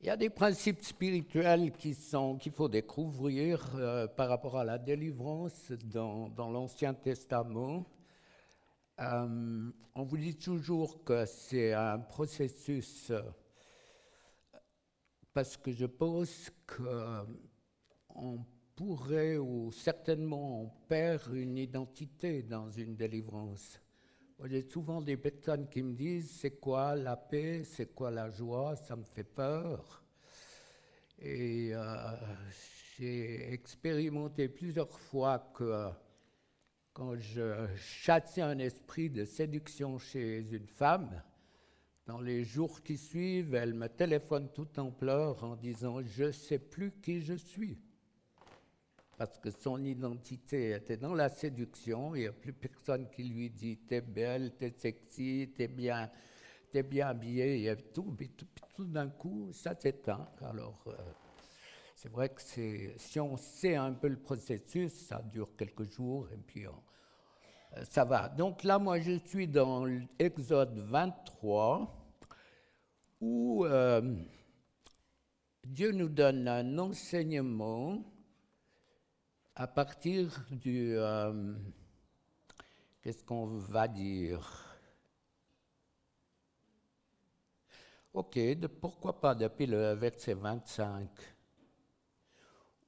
Il y a des principes spirituels qu'il faut découvrir par rapport à la délivrance dans l'Ancien Testament. On vous dit toujours que c'est un processus parce que je pense qu'on pourrait ou certainement on perd une identité dans une délivrance. J'ai souvent des personnes qui me disent « c'est quoi la paix, c'est quoi la joie, ça me fait peur ». Et j'ai expérimenté plusieurs fois que quand je chassais un esprit de séduction chez une femme, dans les jours qui suivent, elle me téléphone tout en pleurs en disant « je ne sais plus qui je suis ». Parce que son identité était dans la séduction, il n'y a plus personne qui lui dit « t'es belle, t'es sexy, t'es bien habillée », et tout d'un coup, ça s'éteint. Alors, c'est vrai que si on sait un peu le processus, ça dure quelques jours, et puis ça va. Donc là, moi, je suis dans l'Exode 23, où Dieu nous donne un enseignement à partir du... qu'est-ce qu'on va dire? Ok, pourquoi pas depuis le verset 25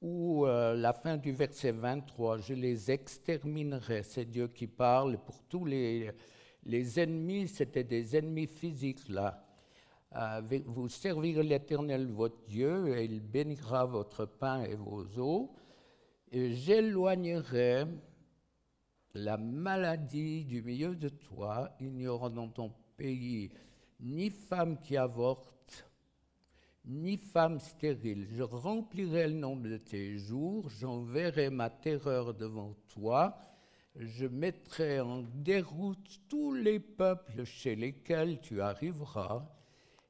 ou la fin du verset 23, je les exterminerai, c'est Dieu qui parle, pour tous les ennemis, c'était des ennemis physiques là. Vous servirez l'Éternel votre Dieu et il bénira votre pain et vos eaux. Et j'éloignerai la maladie du milieu de toi. Il n'y aura dans ton pays ni femme qui avorte, ni femme stérile. Je remplirai le nombre de tes jours, j'enverrai ma terreur devant toi, je mettrai en déroute tous les peuples chez lesquels tu arriveras,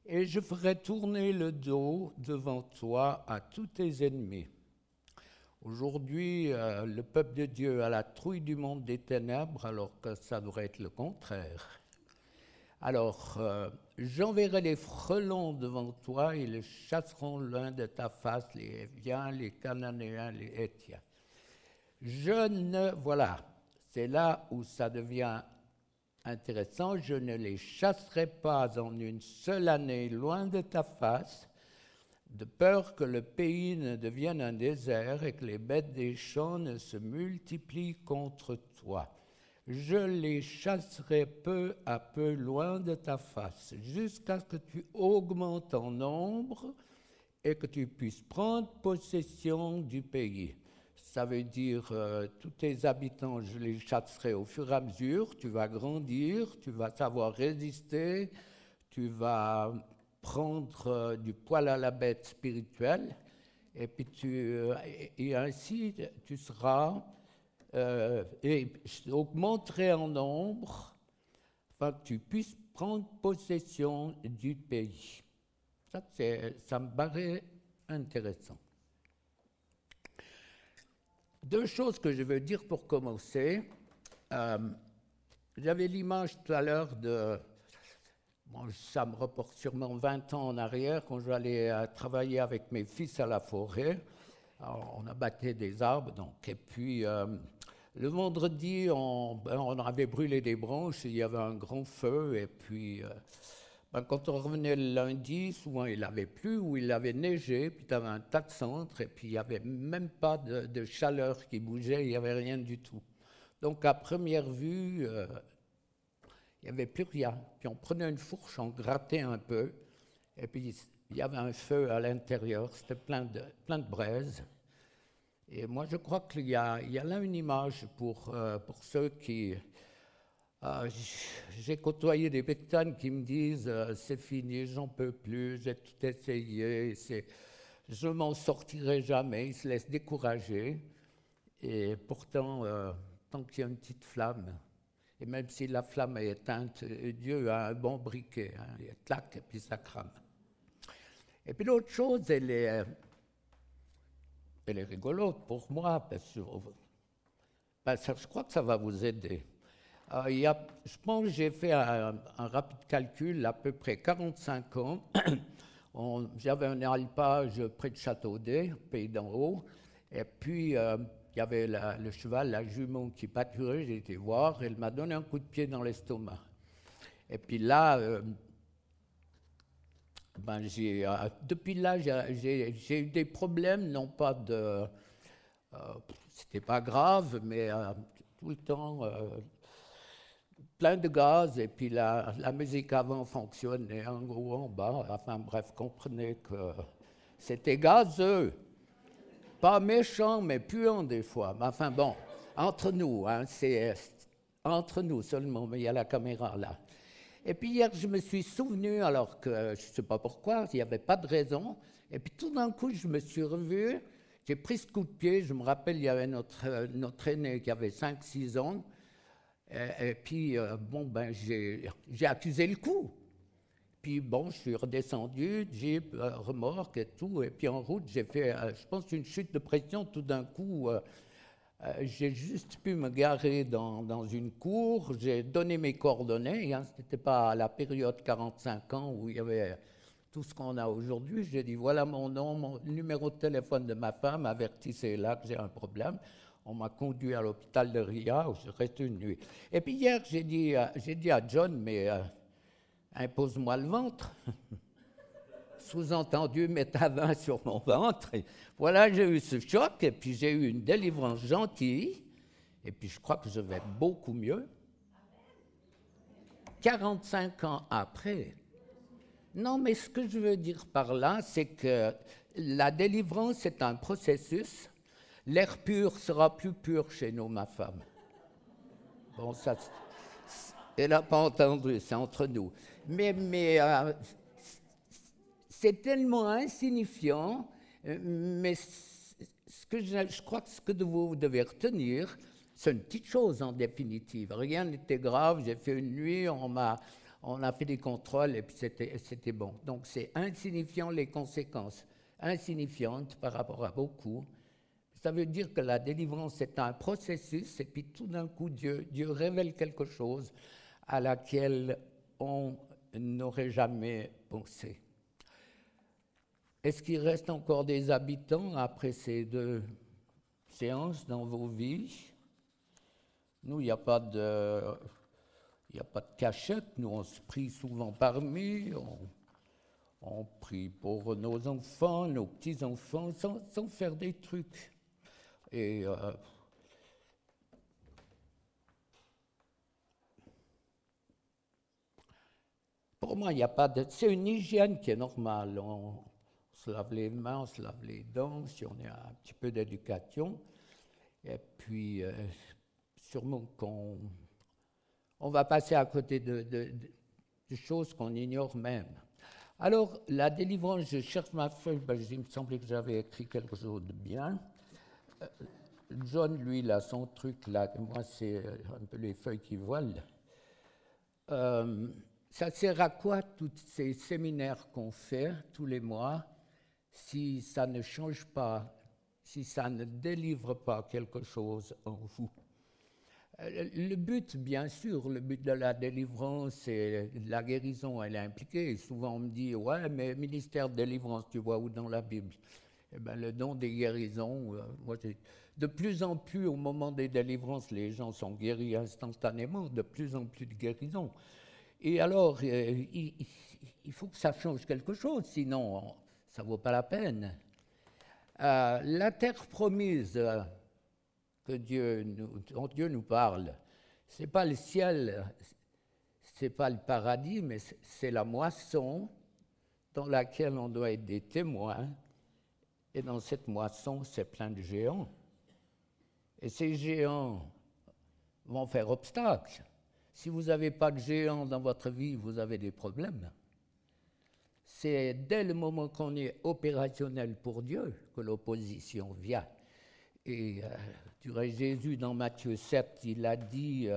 et je ferai tourner le dos devant toi à tous tes ennemis. Aujourd'hui, le peuple de Dieu a la trouille du monde des ténèbres, alors que ça devrait être le contraire. Alors, j'enverrai les frelons devant toi, ils les chasseront loin de ta face, les Héviens, les Cananéens, les Hétiens. Voilà, c'est là où ça devient intéressant, je ne les chasserai pas en une seule année loin de ta face, de peur que le pays ne devienne un désert et que les bêtes des champs ne se multiplient contre toi. Je les chasserai peu à peu loin de ta face, jusqu'à ce que tu augmentes en nombre et que tu puisses prendre possession du pays. Ça veut dire, tous tes habitants, je les chasserai au fur et à mesure, tu vas grandir, tu vas savoir résister, tu vas prendre du poil à la bête spirituelle, et puis et ainsi tu seras... et je augmenterai en nombre afin que tu puisses prendre possession du pays. Ça me paraît intéressant. Deux choses que je veux dire pour commencer. J'avais l'image tout à l'heure de... Bon, ça me reporte sûrement 20 ans en arrière, quand j'allais travailler avec mes fils à la forêt. Alors, on abattait des arbres, donc, et puis le vendredi, on avait brûlé des branches, il y avait un grand feu, et puis quand on revenait le lundi, souvent il avait plu ou il avait neigé, puis tu avais un tas de cendres, et puis il n'y avait même pas de chaleur qui bougeait, il n'y avait rien du tout. Donc à première vue, il n'y avait plus rien. Puis on prenait une fourche, on grattait un peu, et puis il y avait un feu à l'intérieur, c'était plein de braises. Et moi, je crois qu'il y a là une image pour ceux qui... j'ai côtoyé des personnes qui me disent « c'est fini, j'en peux plus, j'ai tout essayé, je m'en sortirai jamais », ils se laissent décourager. Et pourtant, tant qu'il y a une petite flamme, et même si la flamme est éteinte, Dieu a un bon briquet, hein, il claque et puis ça crame. Et puis l'autre chose, elle est rigolote pour moi, parce que je crois que ça va vous aider. Je pense que j'ai fait un rapide calcul, à peu près 45 ans, J'avais un alpage près de Châteaudet, pays d'en haut, et puis il y avait le cheval, la jument qui pâturait, j'ai été voir, elle m'a donné un coup de pied dans l'estomac. Et puis là, depuis là, j'ai eu des problèmes, non pas de... c'était pas grave, mais tout le temps, plein de gaz, et puis la musique avant fonctionnait en haut, en bas. Enfin bref, comprenez que c'était gazeux. Pas méchant, mais puant des fois. Mais enfin bon, entre nous, hein, c'est entre nous seulement, mais il y a la caméra là. Et puis hier, je me suis souvenu, alors que je ne sais pas pourquoi, il n'y avait pas de raison, et puis tout d'un coup, je me suis revu, j'ai pris ce coup de pied, je me rappelle, il y avait notre aîné qui avait 5-6 ans, et puis, j'ai accusé le coup. Puis bon, je suis redescendu, jeep, remorque et tout, et puis en route, j'ai fait, je pense, une chute de pression. Tout d'un coup, j'ai juste pu me garer dans une cour, j'ai donné mes coordonnées, hein, ce n'était pas à la période 45 ans où il y avait tout ce qu'on a aujourd'hui. J'ai dit, voilà mon nom, mon numéro de téléphone de ma femme, avertissez-la que j'ai un problème. On m'a conduit à l'hôpital de Ria où je reste une nuit. Et puis hier, j'ai dit à John, mais impose-moi le ventre. Sous-entendu, mets ta main sur mon ventre. Et voilà, j'ai eu ce choc, et puis j'ai eu une délivrance gentille, et puis je crois que je vais beaucoup mieux. 45 ans après. Non, mais ce que je veux dire par là, c'est que la délivrance est un processus. L'air pur sera plus pur chez nous, ma femme. Bon, ça, elle n'a pas entendu, c'est entre nous. Mais c'est tellement insignifiant, mais je crois que ce que vous devez retenir, c'est une petite chose en définitive. Rien n'était grave, j'ai fait une nuit, on a fait des contrôles et puis c'était bon. Donc c'est insignifiant les conséquences, insignifiantes par rapport à beaucoup. Ça veut dire que la délivrance est un processus et puis tout d'un coup Dieu révèle quelque chose à laquelle on n'aurait jamais pensé. Est-ce qu'il reste encore des habitants après ces 2 séances dans vos vies? Nous, il n'y a pas de cachette. Nous, on se prie souvent parmi. On prie pour nos enfants, nos petits-enfants, sans faire des trucs. Et pour moi, il n'y a pas de... C'est une hygiène qui est normale. On se lave les mains, on se lave les dents, si on a un petit peu d'éducation. Et puis, sûrement qu'on va passer à côté de choses qu'on ignore même. Alors, la délivrance, je cherche ma feuille, il me semblait que j'avais écrit quelque chose de bien. John, lui, il a son truc là, moi, c'est un peu les feuilles qui volent. Ça sert à quoi tous ces séminaires qu'on fait tous les mois si ça ne change pas, si ça ne délivre pas quelque chose en vous? Le but, bien sûr, le but de la délivrance et de la guérison, elle est impliquée. Souvent, on me dit, ouais, mais ministère de délivrance, tu vois où dans la Bible? Eh bien, le don des guérisons, de plus en plus, au moment des délivrances, les gens sont guéris instantanément, de plus en plus de guérisons. Et alors, il faut que ça change quelque chose, sinon ça ne vaut pas la peine. La terre promise dont Dieu nous parle, ce n'est pas le ciel, ce n'est pas le paradis, mais c'est la moisson dans laquelle on doit être des témoins. Et dans cette moisson, c'est plein de géants. Et ces géants vont faire obstacle. Si vous n'avez pas de géants dans votre vie, vous avez des problèmes. C'est dès le moment qu'on est opérationnel pour Dieu que l'opposition vient. Et Jésus, dans Matthieu 7, il a dit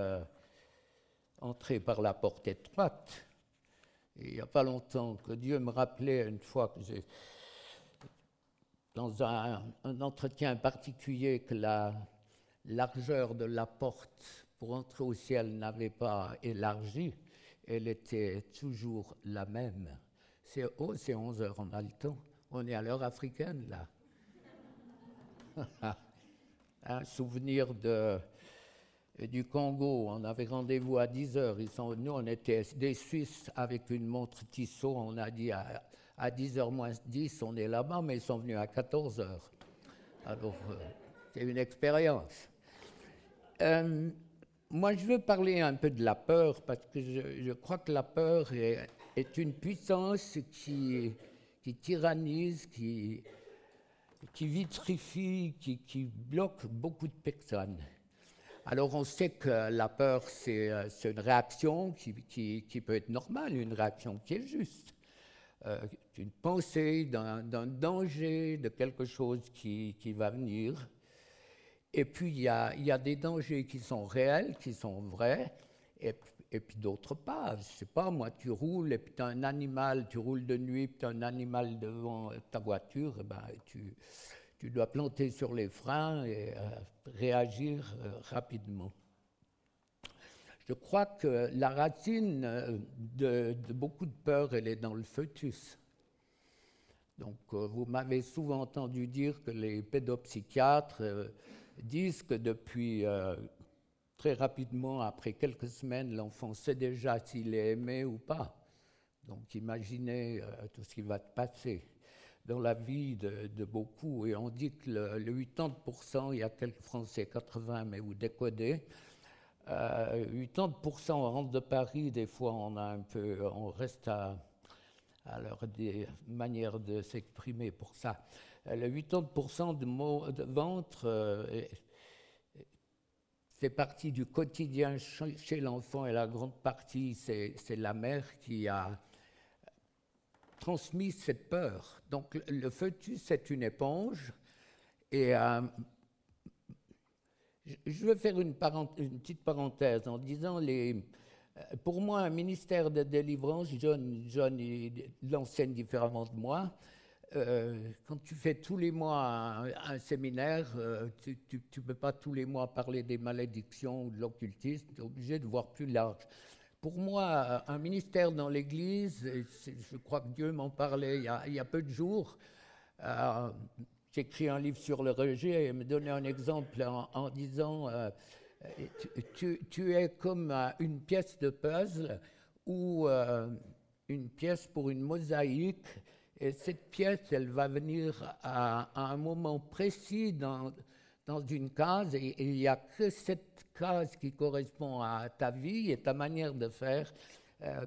entrez par la porte étroite. Et il n'y a pas longtemps que Dieu me rappelait une fois que j'ai dans un entretien particulier que la largeur de la porte pour entrer au ciel n'avait pas élargi, elle était toujours la même. c'est 11 heures, on a le temps. On est à l'heure africaine, là. Un souvenir du Congo, on avait rendez-vous à 10 heures. Nous, on était des Suisses avec une montre Tissot. On a dit à 10 h moins 10, on est là-bas, mais ils sont venus à 14 heures. Alors, c'est une expérience. Moi, je veux parler un peu de la peur, parce que je crois que la peur est une puissance qui tyrannise, qui vitrifie, qui bloque beaucoup de personnes. Alors, on sait que la peur, c'est une réaction qui peut être normale, une réaction qui est juste. Une pensée d'un danger, de quelque chose qui va venir. Et puis, il y a des dangers qui sont réels, qui sont vrais, et puis d'autres pas. Je ne sais pas, moi, tu roules, et puis tu as un animal, tu roules de nuit, puis tu as un animal devant ta voiture, et ben, tu dois planter sur les freins et réagir rapidement. Je crois que la racine de beaucoup de peur, elle est dans le fœtus. Donc, vous m'avez souvent entendu dire que les pédopsychiatres disent que depuis très rapidement, après quelques semaines, l'enfant sait déjà s'il est aimé ou pas. Donc, imaginez tout ce qui va se passer dans la vie de beaucoup. Et on dit que le 80%, il y a quelques Français, 80, mais vous décodez, 80% rentrent de Paris, des fois on reste à leur des manières de s'exprimer pour ça. Le 80% de ventre fait partie du quotidien chez l'enfant, et la grande partie, c'est la mère qui a transmis cette peur. Donc le fœtus, c'est une éponge, et je veux faire une petite parenthèse en disant, pour moi, un ministère de délivrance, John l'enseigne différemment de moi. Quand tu fais tous les mois un séminaire, tu ne peux pas tous les mois parler des malédictions ou de l'occultisme, tu es obligé de voir plus large. Pour moi, un ministère dans l'Église, je crois que Dieu m'en parlait il y a peu de jours, j'ai écrit un livre sur le rejet et me donnait un exemple en disant tu es comme une pièce de puzzle ou une pièce pour une mosaïque, et cette pièce, elle va venir à un moment précis dans une case, et il n'y a que cette case qui correspond à ta vie et ta manière de faire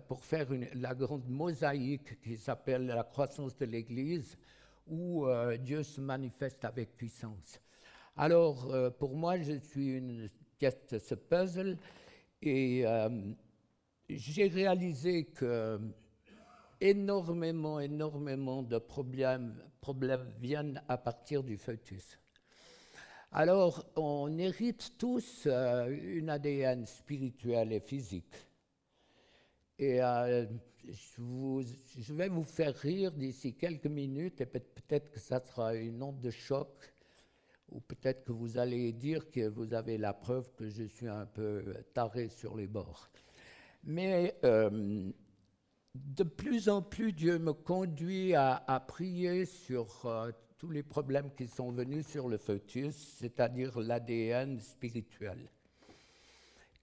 pour faire la grande mosaïque qui s'appelle la croissance de l'Église, où Dieu se manifeste avec puissance. Alors, pour moi, je suis une pièce de ce puzzle, et j'ai réalisé que énormément de problèmes viennent à partir du fœtus. Alors, on hérite tous une ADN spirituelle et physique. Et je vais vous faire rire d'ici quelques minutes, et peut-être que ça sera une onde de choc, ou peut-être que vous allez dire que vous avez la preuve que je suis un peu taré sur les bords. Mais de plus en plus, Dieu me conduit à prier sur tous les problèmes qui sont venus sur le fœtus, c'est-à-dire l'ADN spirituel.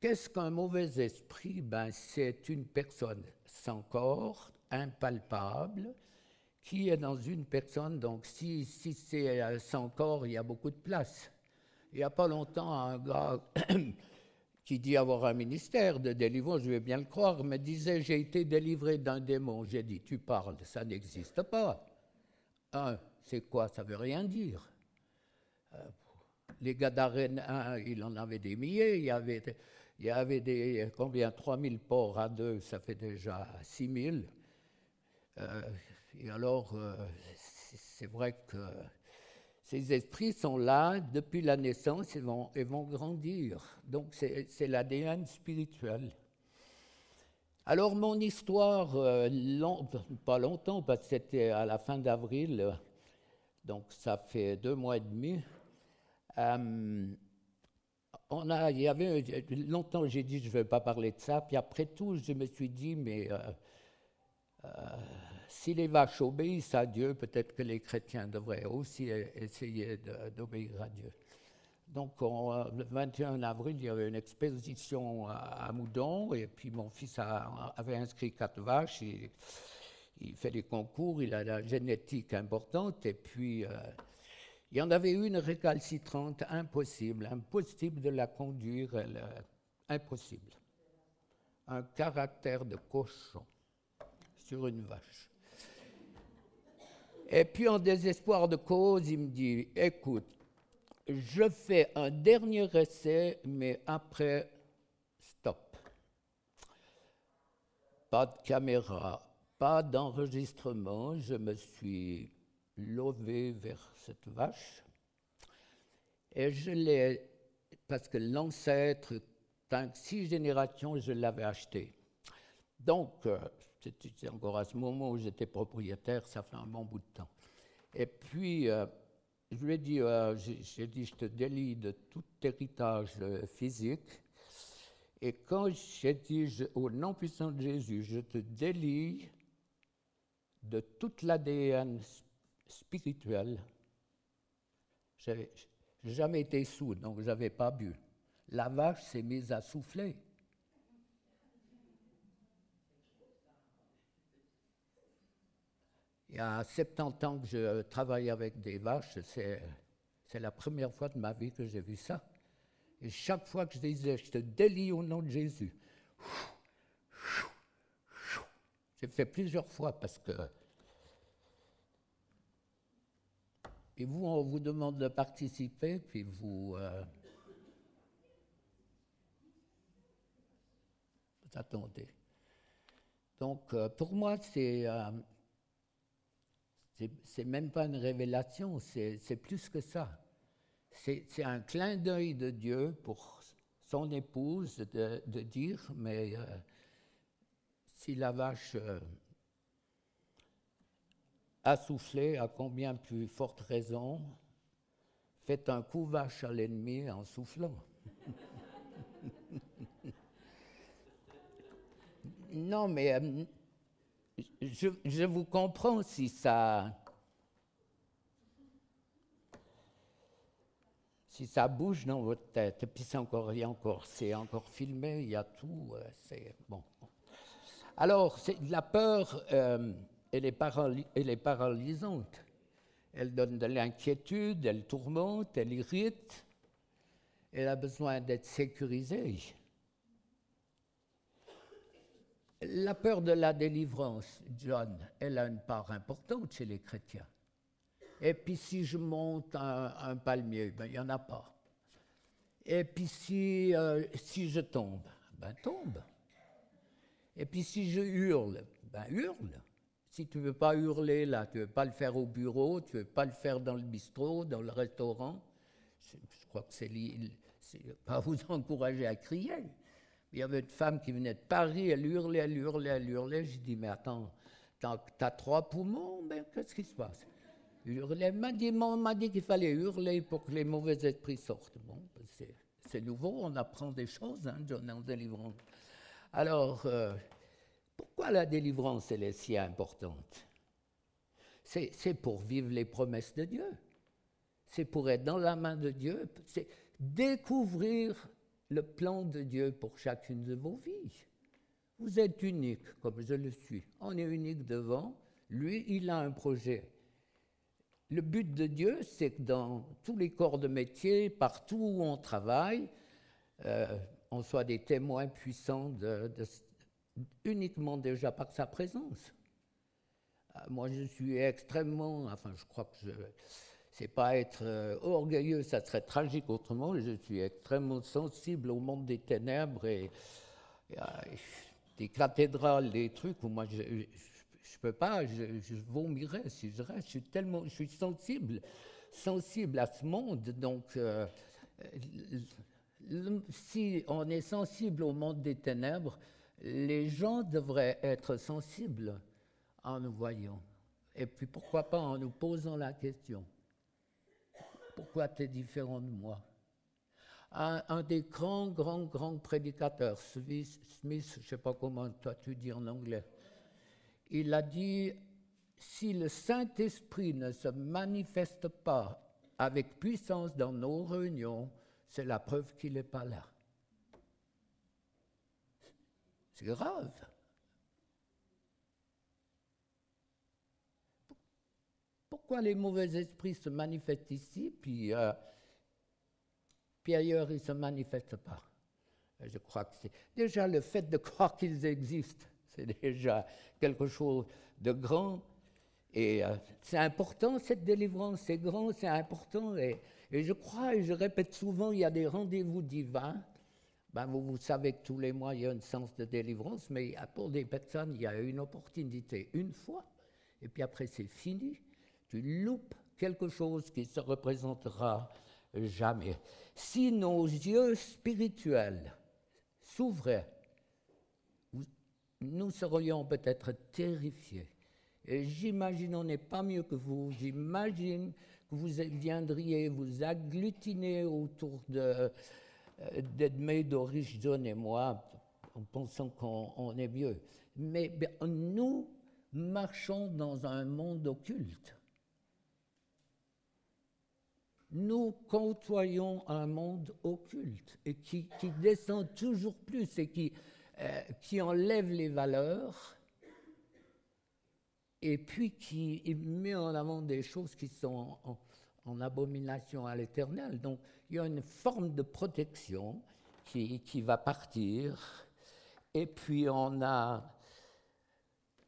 Qu'est-ce qu'un mauvais esprit? C'est une personne sans corps, impalpable, qui est dans une personne. Donc si c'est sans corps, il y a beaucoup de place. Il n'y a pas longtemps, un gars qui dit avoir un ministère de délivrance, je vais bien le croire, me disait « j'ai été délivré d'un démon ». J'ai dit « tu parles, ça n'existe pas ». C'est quoi? Ça ne veut rien dire. Les Gadaréens, il en avait des milliers, il y avait combien? 3000 porcs à deux, ça fait déjà 6000. Et alors, c'est vrai que ces esprits sont là depuis la naissance et vont grandir. Donc, c'est l'ADN spirituel. Alors, mon histoire, pas longtemps, parce que c'était à la fin d'avril, donc ça fait 2 mois et demi. Il y avait longtemps, j'ai dit je ne vais pas parler de ça, puis après tout, je me suis dit, mais si les vaches obéissent à Dieu, peut-être que les chrétiens devraient aussi essayer d'obéir à Dieu. Donc, le 21 avril, il y avait une exposition à Moudon, et puis mon fils avait inscrit 4 vaches. Il fait des concours, il a la génétique importante, et puis il y en avait une récalcitrante, impossible de la conduire, impossible. Un caractère de cochon sur une vache. Et puis, en désespoir de cause, il me dit, écoute, je fais un dernier essai, mais après, stop. Pas de caméra, pas d'enregistrement. Je me suis levé vers cette vache et je l'ai, parce que l'ancêtre, 6 générations, je l'avais acheté. Donc, c'était encore à ce moment où j'étais propriétaire, ça fait un bon bout de temps. Et puis, je lui ai dit, je te délie de tout héritage physique. Et quand j'ai dit, au nom puissant de Jésus, je te délie de toute l'ADN spirituel, je n'ai jamais été sous, donc je n'avais pas bu. La vache s'est mise à souffler. Il y a 70 ans que je travaille avec des vaches, c'est la première fois de ma vie que j'ai vu ça. Et chaque fois que je disais, je te délie au nom de Jésus, j'ai fait plusieurs fois parce que... Et vous, on vous demande de participer, puis vous attendez. Donc, pour moi, c'est même pas une révélation, c'est plus que ça. C'est un clin d'œil de Dieu pour son épouse de dire, mais si la vache a soufflé, à combien plus forte raison, faites un coup vache à l'ennemi en soufflant. Non, mais je vous comprends si ça bouge dans votre tête. Et puis c'est encore filmé, il y a tout. C'est bon. Alors, la peur, elle est paralysante. Elle donne de l'inquiétude, elle tourmente, elle irrite. Elle a besoin d'être sécurisée. La peur de la délivrance, John, elle a une part importante chez les chrétiens. Et puis si je monte un palmier, ben il n'y en a pas. Et puis si je tombe, ben tombe. Et puis si je hurle, ben hurle. Si tu ne veux pas hurler là, tu ne veux pas le faire au bureau, tu ne veux pas le faire dans le bistrot, dans le restaurant, je crois que c'est pas vous encourager à crier. Il y avait une femme qui venait de Paris, elle hurlait. Je dis, mais attends, t'as 3 poumons, ben qu'est-ce qui se passe? Hurler. On m'a dit qu'il fallait hurler pour que les mauvais esprits sortent. Bon, c'est nouveau, on apprend des choses, hein, John, en délivrance. Alors, pourquoi la délivrance, elle est si importante? C'est pour vivre les promesses de Dieu. C'est pour être dans la main de Dieu. C'est découvrir le plan de Dieu pour chacune de vos vies. Vous êtes unique, comme je le suis. On est unique devant. Lui, il a un projet. Le but de Dieu, c'est que dans tous les corps de métier, partout où on travaille, on soit des témoins puissants uniquement déjà par sa présence. Moi, je suis extrêmement, je crois que c'est pas être orgueilleux, ça serait tragique autrement. Je suis extrêmement sensible au monde des ténèbres et des cathédrales, des trucs où moi je peux pas, je vomirais si je reste. Je suis sensible à ce monde. Donc, si on est sensible au monde des ténèbres, les gens devraient être sensibles en nous voyant. Et puis pourquoi pas en nous posant la question. Pourquoi tu es différent de moi? Un des grands prédicateurs, Smith, je ne sais pas comment toi tu dis en anglais, il a dit, si le Saint-Esprit ne se manifeste pas avec puissance dans nos réunions, c'est la preuve qu'il n'est pas là. C'est grave. Pourquoi les mauvais esprits se manifestent ici, puis ailleurs ils ne se manifestent pas? Je crois que c'est déjà le fait de croire qu'ils existent, c'est déjà quelque chose de grand. Et c'est important, cette délivrance, c'est grand, c'est important. Et je crois, et je répète souvent, il y a des rendez-vous divins. Ben, vous savez que tous les mois, il y a une séance de délivrance, mais pour des personnes, il y a une opportunité une fois, et puis après, c'est fini. Tu loupes quelque chose qui ne se représentera jamais. Si nos yeux spirituels s'ouvraient, nous serions peut-être terrifiés. Et j'imagine, on n'est pas mieux que vous, j'imagine que vous viendriez vous agglutiner autour d'Edmé, Doris, John et moi, en pensant qu'on est mieux. Mais nous marchons dans un monde occulte. Nous côtoyons un monde occulte et qui descend toujours plus et qui enlève les valeurs et puis qui met en avant des choses qui sont en abomination à l'Éternel. Donc, il y a une forme de protection qui va partir. Et puis, on a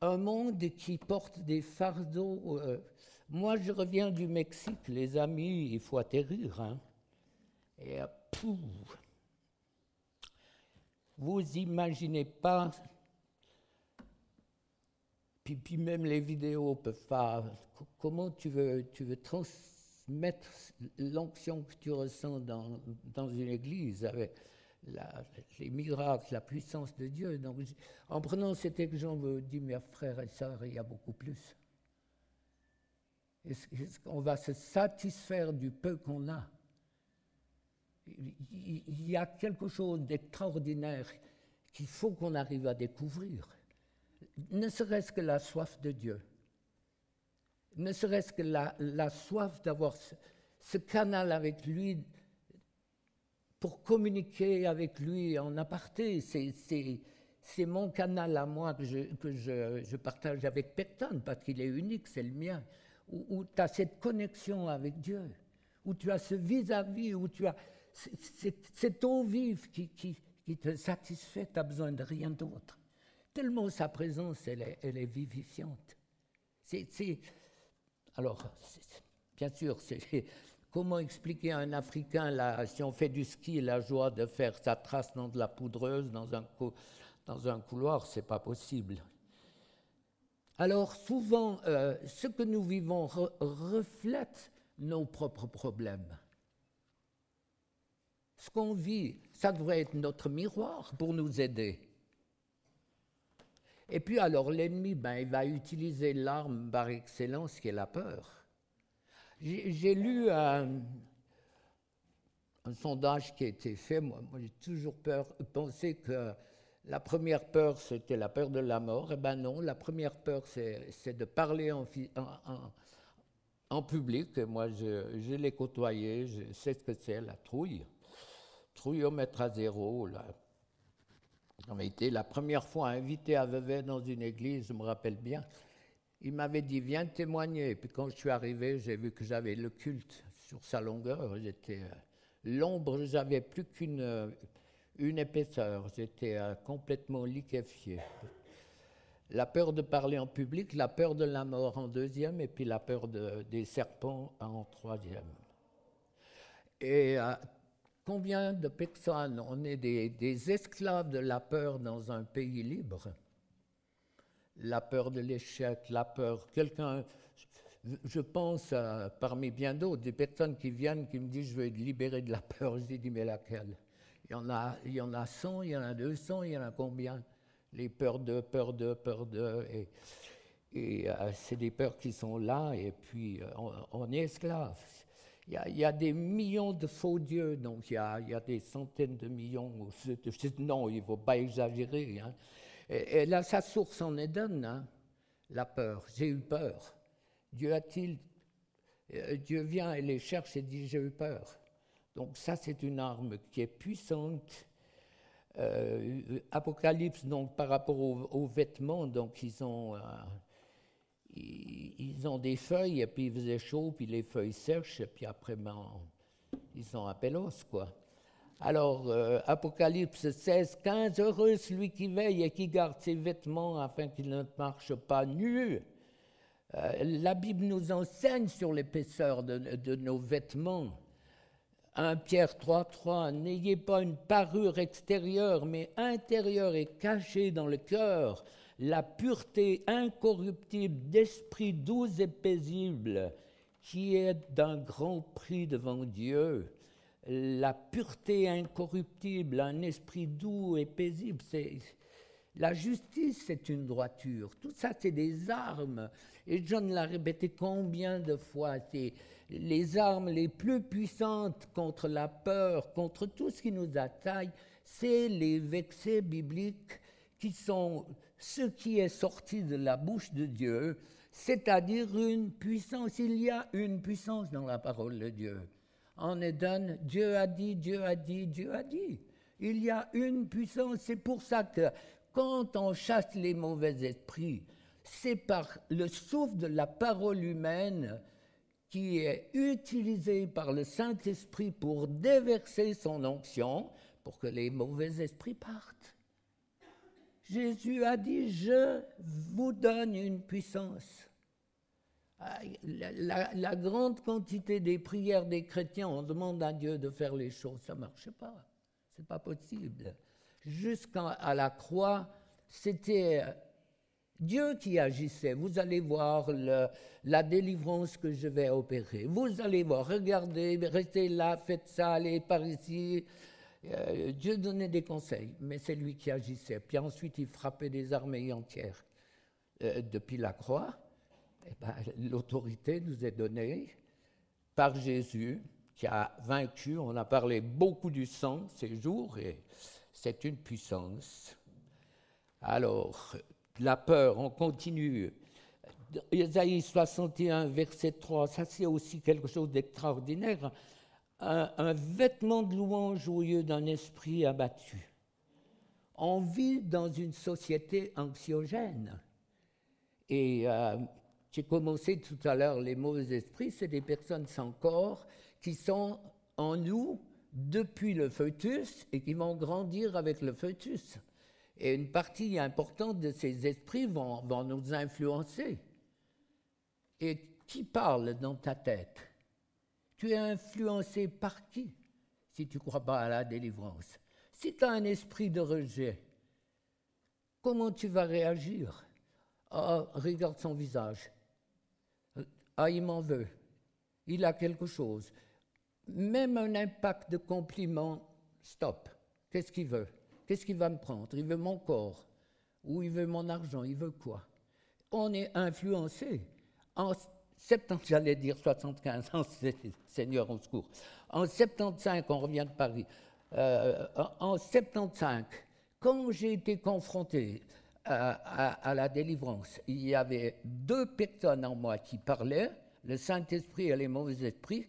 un monde qui porte des fardeaux. Moi, je reviens du Mexique, les amis, il faut atterrir. Hein. Et vous imaginez pas... Puis même les vidéos peuvent pas... Comment tu veux transmettre l'onction que tu ressens dans une église avec les miracles, la puissance de Dieu. Donc, en prenant cet exemple, je dis, mes frères et sœurs, il y a beaucoup plus. Est-ce qu'on va se satisfaire du peu qu'on a? Il y a quelque chose d'extraordinaire qu'il faut qu'on arrive à découvrir. Ne serait-ce que la soif de Dieu, ne serait-ce que la soif d'avoir ce canal avec lui pour communiquer avec lui en aparté. C'est mon canal à moi que je partage avec personne parce qu'il est unique, c'est le mien, où tu as cette connexion avec Dieu, où tu as ce vis-à-vis, où tu as cette eau vive qui te satisfait, tu n'as besoin de rien d'autre. Tellement sa présence, elle est vivifiante. Bien sûr, comment expliquer à un Africain, si on fait du ski, la joie de faire sa trace dans de la poudreuse, dans un couloir, c'est pas possible. Alors souvent, ce que nous vivons reflète nos propres problèmes. Ce qu'on vit, ça devrait être notre miroir pour nous aider. Et puis alors l'ennemi, il va utiliser l'arme par excellence qui est la peur. J'ai lu un sondage qui a été fait, moi j'ai toujours pensé que la première peur c'était la peur de la mort. Eh bien non, la première peur c'est de parler en public. Et moi je l'ai côtoyé, je sais ce que c'est, la trouille. Trouillomètre à zéro, là. J'avais été la première fois invité à Vevey dans une église, je me rappelle bien. Il m'avait dit, viens témoigner. Et puis quand je suis arrivé, j'ai vu que j'avais le culte sur sa longueur. L'ombre, j'avais plus qu'une épaisseur. J'étais complètement liquéfié. La peur de parler en public, la peur de la mort en deuxième, et puis la peur des serpents en troisième. Et combien de personnes, on est des esclaves de la peur dans un pays libre? La peur de l'échec, la peur. Quelqu'un, je pense, parmi bien d'autres, des personnes qui viennent, qui me disent, je veux être libéré de la peur. Je dis, mais laquelle? Il y en a 100, il y en a 200, il y en a combien? Les peurs de. Et c'est des peurs qui sont là, et puis on est esclaves. Il y a des millions de faux dieux, donc il y a des centaines de millions. Non, il ne faut pas exagérer. Hein. Et là, sa source en Éden, hein, la peur. J'ai eu peur. Dieu vient et les cherche et dit j'ai eu peur. Donc ça, c'est une arme qui est puissante. Apocalypse, donc par rapport aux vêtements, donc ils ont des feuilles et puis il faisait chaud, puis les feuilles sèchent et puis après ils ont un pélos, quoi. Alors, Apocalypse 16, 15, heureux celui qui veille et qui garde ses vêtements afin qu'il ne marche pas nu. La Bible nous enseigne sur l'épaisseur de nos vêtements. 1 Pierre 3, 3, n'ayez pas une parure extérieure, mais intérieure et cachée dans le cœur, la pureté incorruptible d'esprit doux et paisible, qui est d'un grand prix devant Dieu. La pureté incorruptible, un esprit doux et paisible, la justice, c'est une droiture. Tout ça, c'est des armes. Et John l'a répété combien de fois, c'est les armes les plus puissantes contre la peur, contre tout ce qui nous attaque, c'est les versets bibliques qui sont ce qui est sorti de la bouche de Dieu, c'est-à-dire une puissance. Il y a une puissance dans la parole de Dieu. En Éden, Dieu a dit, Dieu a dit, Dieu a dit. Il y a une puissance. C'est pour ça que quand on chasse les mauvais esprits, c'est par le souffle de la parole humaine qui est utilisé par le Saint-Esprit pour déverser son onction, pour que les mauvais esprits partent. Jésus a dit, je vous donne une puissance. La grande quantité des prières des chrétiens, on demande à Dieu de faire les choses, ça ne marche pas. Ce n'est pas possible. Jusqu'à la croix, c'était Dieu qui agissait. Vous allez voir la délivrance que je vais opérer. Vous allez voir, regardez, restez là, faites ça, allez par ici. Dieu donnait des conseils, mais c'est lui qui agissait. Puis ensuite, il frappait des armées entières. Depuis la croix, l'autorité nous est donnée par Jésus, qui a vaincu. On a parlé beaucoup du sang ces jours, et c'est une puissance. Alors, la peur, on continue. Ésaïe 61, verset 3, ça c'est aussi quelque chose d'extraordinaire. Un vêtement de louange au lieu d'un esprit abattu. On vit dans une société anxiogène. Et j'ai commencé tout à l'heure, les mauvais esprits, c'est des personnes sans corps qui sont en nous depuis le fœtus et qui vont grandir avec le fœtus. Et une partie importante de ces esprits vont nous influencer. Et qui parle dans ta tête? Tu es influencé par qui, si tu ne crois pas à la délivrance? Si tu as un esprit de rejet, comment tu vas réagir? Ah, regarde son visage. Ah, il m'en veut. Il a quelque chose. Même un impact de compliment, stop. Qu'est-ce qu'il veut? Qu'est-ce qu'il va me prendre? Il veut mon corps. Ou il veut mon argent. Il veut quoi? On est influencé. En 70, j'allais dire 75, Seigneur, au secours. En 75, on revient de Paris. En 75, quand j'ai été confronté à la délivrance, il y avait deux personnes en moi qui parlaient, le Saint-Esprit et les mauvais esprits,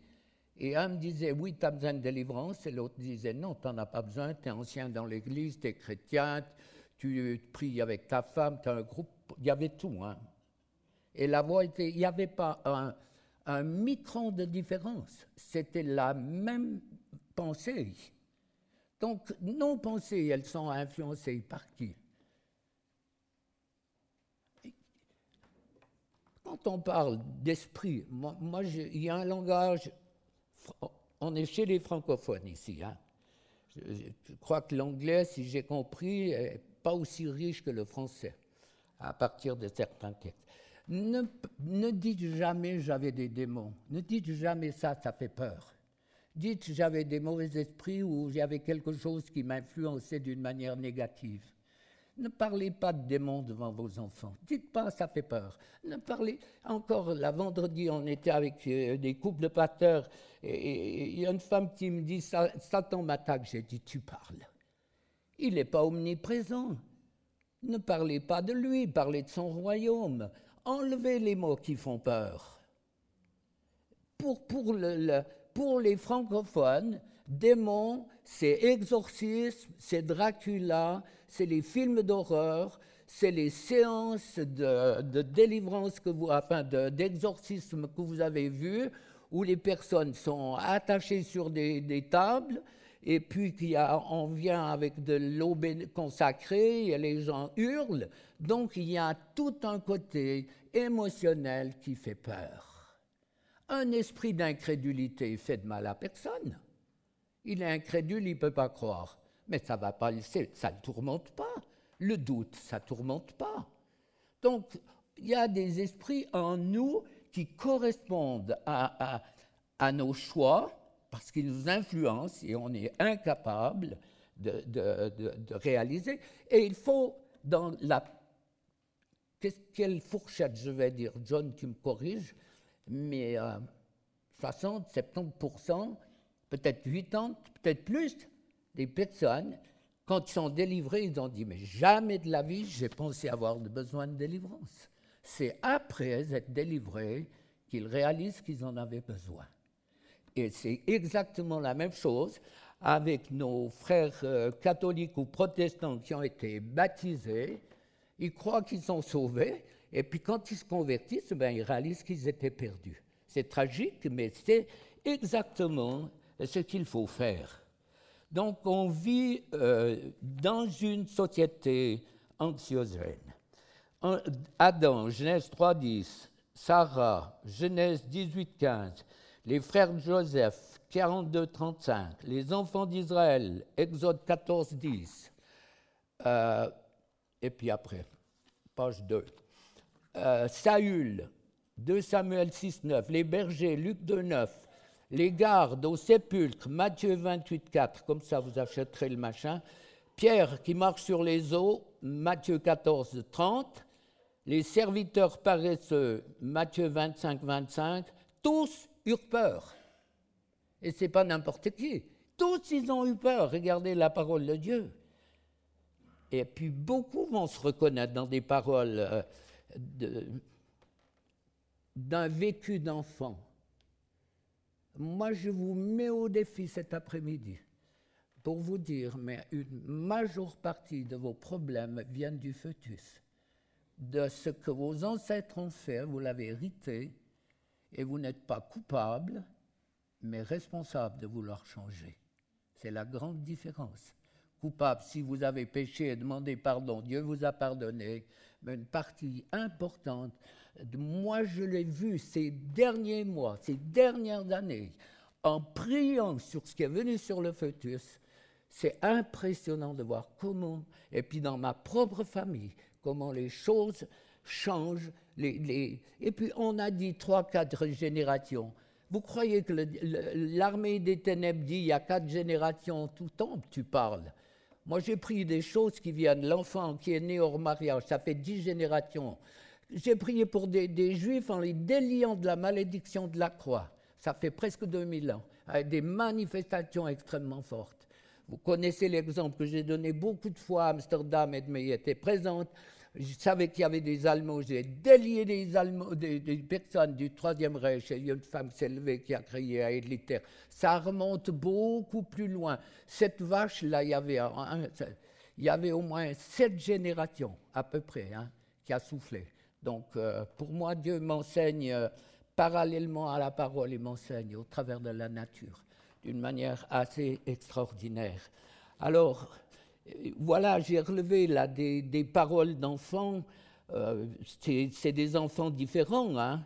et un me disait, oui, tu as besoin de délivrance, et l'autre disait, non, tu n'en as pas besoin, tu es ancien dans l'Église, tu es chrétien, tu pries avec ta femme, tu as un groupe, il y avait tout. Hein. Et la voix était, il n'y avait pas un micron de différence, c'était la même pensée. Donc, nos pensées, elles sont influencées par qui? Quand on parle d'esprit, il y a un langage, on est chez les francophones ici. Hein. Je crois que l'anglais, si j'ai compris, n'est pas aussi riche que le français, à partir de certains textes. Ne dites jamais « j'avais des démons ». Ne dites jamais ça fait peur. Dites « j'avais des mauvais esprits » ou « j'avais quelque chose qui m'influençait d'une manière négative ». Ne parlez pas de démons devant vos enfants. Dites pas, ça fait peur. Ne parlez. Encore, la vendredi, on était avec des couples de pasteurs et il y a une femme qui me dit, Satan m'attaque. J'ai dit, tu parles. Il n'est pas omniprésent. Ne parlez pas de lui, parlez de son royaume. enlevez les mots qui font peur. Pour les francophones, démon, c'est exorcisme, c'est Dracula, c'est les films d'horreur, c'est les séances de délivrance d'exorcisme que vous avez vues, où les personnes sont attachées sur des tables, et puis on vient avec de l'eau consacrée, et les gens hurlent. Donc il y a tout un côté émotionnel qui fait peur. Un esprit d'incrédulité fait de mal à personne. Il est incrédule, il ne peut pas croire. Mais ça va pas, ça ne tourmente pas. Le doute, ça ne tourmente pas. Donc, il y a des esprits en nous qui correspondent à nos choix, parce qu'ils nous influencent et on est incapable de réaliser. Et il faut, dans la... Quelle fourchette, je vais dire, John, tu me corriges, mais 60, 70%, peut-être 80, peut-être plus, des personnes, quand ils sont délivrés, ils ont dit « mais jamais de la vie, j'ai pensé avoir besoin de délivrance ». C'est après être délivrés qu'ils réalisent qu'ils en avaient besoin. Et c'est exactement la même chose avec nos frères catholiques ou protestants qui ont été baptisés. Ils croient qu'ils sont sauvés, et puis quand ils se convertissent, ils réalisent qu'ils étaient perdus. C'est tragique, mais c'est exactement ce qu'il faut faire. Donc, on vit dans une société anxiogène. Adam, Genèse 3.10, Sarah, Genèse 18.15, les frères de Joseph, 42.35, les enfants d'Israël, Exode 14.10, et puis après, page 2, Saül, 2 Samuel 6.9, les bergers, Luc 2.9, les gardes au sépulcre, Matthieu 28.4, comme ça vous achèterez le machin, Pierre qui marche sur les eaux, Matthieu 14.30, les serviteurs paresseux, Matthieu 25.25, tous eurent peur. Et ce n'est pas n'importe qui. Tous, ils ont eu peur. Regardez la parole de Dieu. Et puis, beaucoup vont se reconnaître dans des paroles d'un vécu d'enfant. Moi, je vous mets au défi cet après-midi pour vous dire, mais une majeure partie de vos problèmes viennent du fœtus, de ce que vos ancêtres ont fait, vous l'avez hérité, et vous n'êtes pas coupable, mais responsable de vouloir changer. C'est la grande différence. Coupable, si vous avez péché et demandé pardon, Dieu vous a pardonné, mais une partie importante, moi je l'ai vu ces derniers mois, ces dernières années, en priant sur ce qui est venu sur le fœtus, c'est impressionnant de voir comment, et puis dans ma propre famille, comment les choses changent. Et puis on a dit 3-4 générations. Vous croyez que l'armée des ténèbres dit il y a 4 générations, tout tombe, tu parles. Moi j'ai pris des choses qui viennent, l'enfant qui est né hors mariage, ça fait 10 générations. J'ai prié pour des juifs en les déliant de la malédiction de la croix. Ça fait presque 2000 ans, avec des manifestations extrêmement fortes. Vous connaissez l'exemple que j'ai donné beaucoup de fois à Amsterdam, Edmé était présente. Je savais qu'il y avait des Allemands, j'ai délié des personnes du Troisième Reich. Il y a une femme qui s'est levée qui a crié à Hitler. Ça remonte beaucoup plus loin. Cette vache-là, il y avait au moins 7 générations à peu près qui a soufflé. Donc, pour moi, Dieu m'enseigne parallèlement à la parole, il m'enseigne au travers de la nature, d'une manière assez extraordinaire. Alors, voilà, j'ai relevé là des paroles d'enfants, c'est des enfants différents,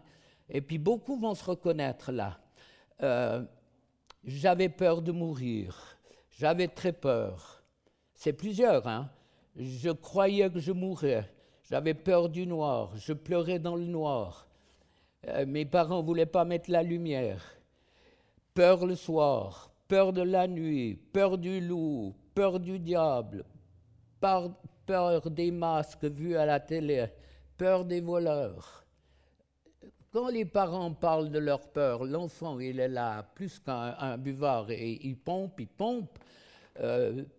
et puis beaucoup vont se reconnaître là. J'avais peur de mourir, j'avais très peur. C'est plusieurs, Je croyais que je mourrais, j'avais peur du noir, je pleurais dans le noir. Mes parents ne voulaient pas mettre la lumière. Peur le soir, peur de la nuit, peur du loup, peur du diable, peur des masques vus à la télé, peur des voleurs. Quand les parents parlent de leur peur, l'enfant, il est là plus qu'un buvard et il pompe.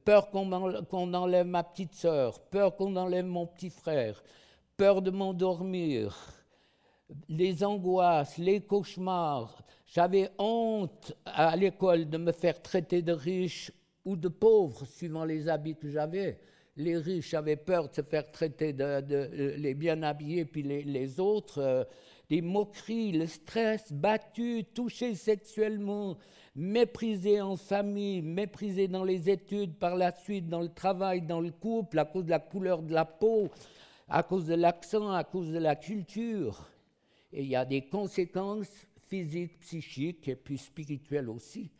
Peur qu'on enlève ma petite sœur, peur qu'on enlève mon petit frère, peur de m'endormir, les angoisses, les cauchemars. J'avais honte à l'école de me faire traiter de riche ou de pauvre, suivant les habits que j'avais. Les riches avaient peur de se faire traiter les bien habillés, puis les autres, des moqueries, le stress, battus, touchés sexuellement, méprisés en famille, méprisés dans les études, par la suite dans le travail, dans le couple, à cause de la couleur de la peau, à cause de l'accent, à cause de la culture. Et il y a des conséquences physiques, psychiques et puis spirituelles aussi.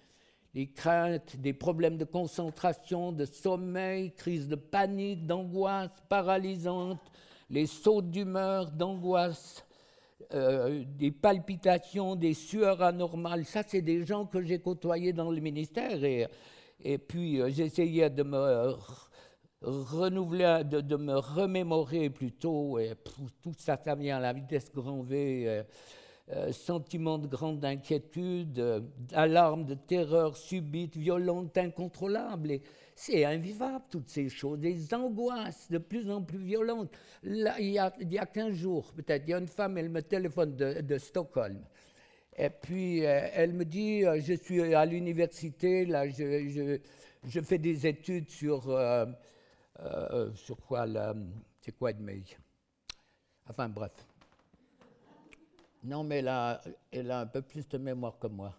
Les craintes, des problèmes de concentration, de sommeil, crises de panique, d'angoisse paralysantes, les sautes d'humeur, d'angoisse, des palpitations, des sueurs anormales. Ça, c'est des gens que j'ai côtoyés dans le ministère. Et puis, j'essayais de me renouveler, de me remémorer plutôt. Et tout ça, ça vient à la vitesse grand V. Sentiment de grande inquiétude, alarme de terreur subite, violente, incontrôlable. Et c'est invivable, toutes ces choses, des angoisses de plus en plus violentes. Là, il y a 15 jours, peut-être, il y a une femme, elle me téléphone de Stockholm. Et puis, elle me dit, je suis à l'université, là, je fais des études sur quoi, c'est quoi Edmey? Enfin, bref. Non, mais elle a un peu plus de mémoire que moi.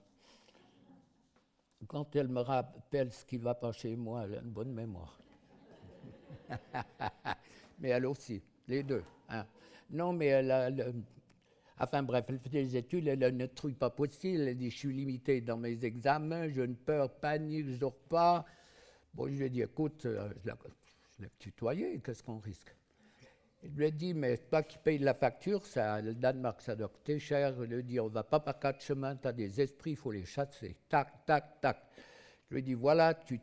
Quand elle me rappelle ce qui ne va pas chez moi, elle a une bonne mémoire. Mais elle aussi, les deux. Hein. Non, mais enfin bref, elle fait des études, elle a un truc pas possible. Elle dit, je suis limitée dans mes examens, j'ai une peur, panique, je ne dors pas. Bon, je lui ai dit, écoute, je l'ai tutoyé, qu'est-ce qu'on risque? Il lui a dit, mais toi qui payes la facture, ça, le Danemark, ça doit coûter cher. Il lui a dit, on ne va pas par quatre chemins, tu as des esprits, il faut les chasser. Tac, tac, tac. Je lui ai dit, voilà, tu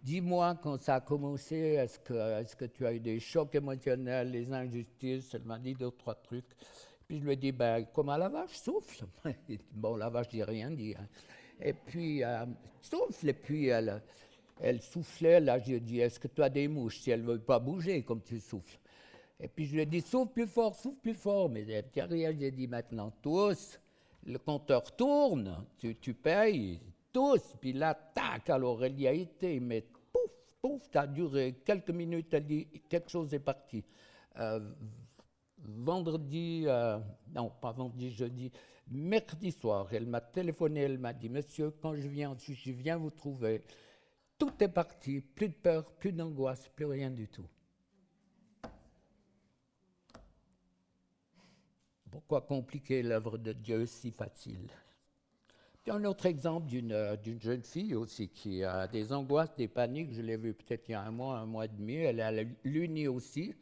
dis-moi quand ça a commencé, est-ce que tu as eu des chocs émotionnels, des injustices? Elle m'a dit 2 ou 3 trucs. Puis je lui ai dit, ben, comment la vache souffle? Bon, la vache dit rien dit. Hein. Et puis, souffle, et puis elle soufflait, là, je lui ai dit, est-ce que tu as des mouches? Si elle ne veut pas bouger, comme tu souffles. Et puis je lui ai dit, souffle plus fort. Mais elle dit rien, j'ai dit, maintenant, tous, le compteur tourne, tu payes, tous. Puis là, tac, alors elle y a été, mais pouf, ça a duré quelques minutes, elle dit, quelque chose est parti. Vendredi, non, pas vendredi, jeudi, mercredi soir, elle m'a téléphoné, elle m'a dit, monsieur, quand je viens vous trouver. Tout est parti, plus de peur, plus d'angoisse, plus rien du tout. Pourquoi compliquer l'œuvre de Dieu si facile? Puis un autre exemple d'une jeune fille aussi qui a des angoisses, des paniques. Je l'ai vue peut-être il y a un mois et demi. Elle a l'uni aussi,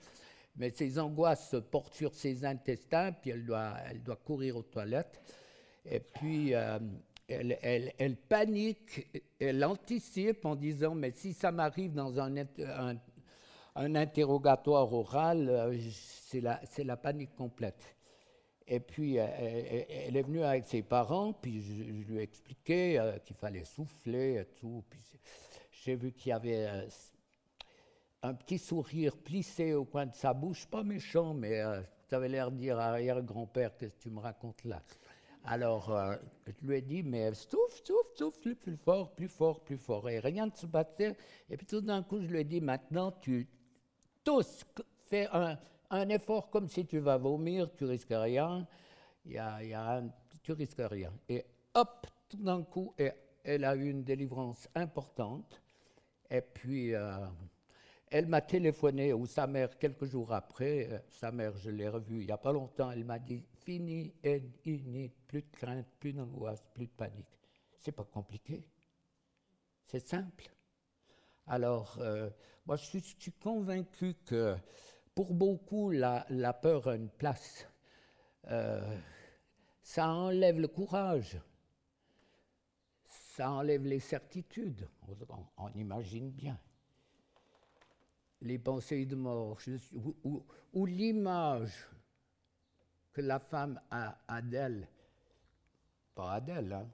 mais ses angoisses se portent sur ses intestins, puis elle doit courir aux toilettes. Et puis elle panique, elle anticipe en disant, mais si ça m'arrive dans un interrogatoire oral, c'est la panique complète. Et puis, elle est venue avec ses parents, puis je lui ai expliqué qu'il fallait souffler et tout. Puis j'ai vu qu'il y avait un petit sourire plissé au coin de sa bouche, pas méchant, mais ça avait l'air de dire à arrière-grand-père, qu'est-ce que tu me racontes là? Alors, je lui ai dit, mais souffle, plus fort. Et rien ne se passait. Et puis tout d'un coup, je lui ai dit, maintenant, tu tous fais un effort comme si tu vas vomir, tu risques rien. Tu risques rien. Et hop, tout d'un coup, elle a eu une délivrance importante. Et puis, elle m'a téléphoné, ou sa mère, quelques jours après, sa mère, je l'ai revue il n'y a pas longtemps, elle m'a dit, fini, plus de crainte, plus d'angoisse, plus de panique. C'est pas compliqué, c'est simple. Alors, moi, je suis convaincu que pour beaucoup, la peur a une place. Ça enlève le courage, ça enlève les certitudes, on imagine bien. Les pensées de mort, ou l'image que la femme a d'elle, pas d'elle, hein,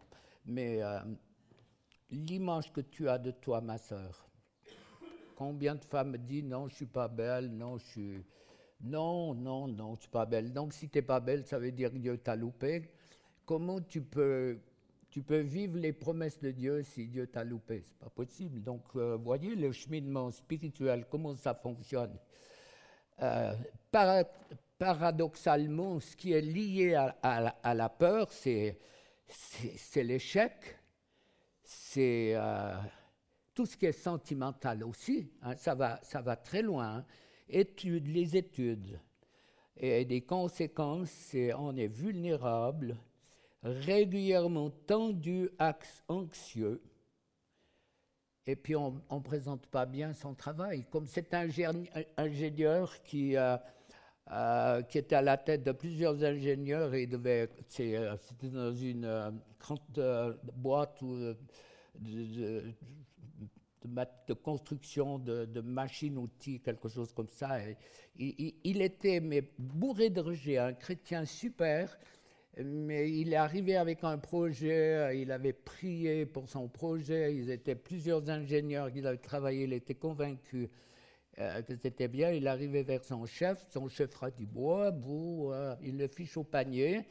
mais l'image que tu as de toi, ma sœur. Combien de femmes me disent non, je ne suis pas belle, non, je Non, non, non, tu n'es pas belle. Donc, si tu n'es pas belle, ça veut dire que Dieu t'a loupé. Comment tu peux vivre les promesses de Dieu si Dieu t'a loupé? C'est pas possible. Donc, voyez le cheminement spirituel, comment ça fonctionne. Euh, para- Paradoxalement, ce qui est lié à la peur, c'est l'échec, c'est tout ce qui est sentimental aussi, hein, ça va très loin. Hein. Les études et des conséquences, on est vulnérable, régulièrement tendu, anxieux, et puis on ne présente pas bien son travail. Comme cet ingénieur qui était à la tête de plusieurs ingénieurs et c'était dans une grande boîte de construction de machines-outils, quelque chose comme ça. Il était bourré de rejet, un chrétien super, mais il est arrivé avec un projet, il avait prié pour son projet, ils étaient plusieurs ingénieurs qui avaient travaillé, il était convaincu que c'était bien. Il arrivait vers son chef a dit il le fiche au panier,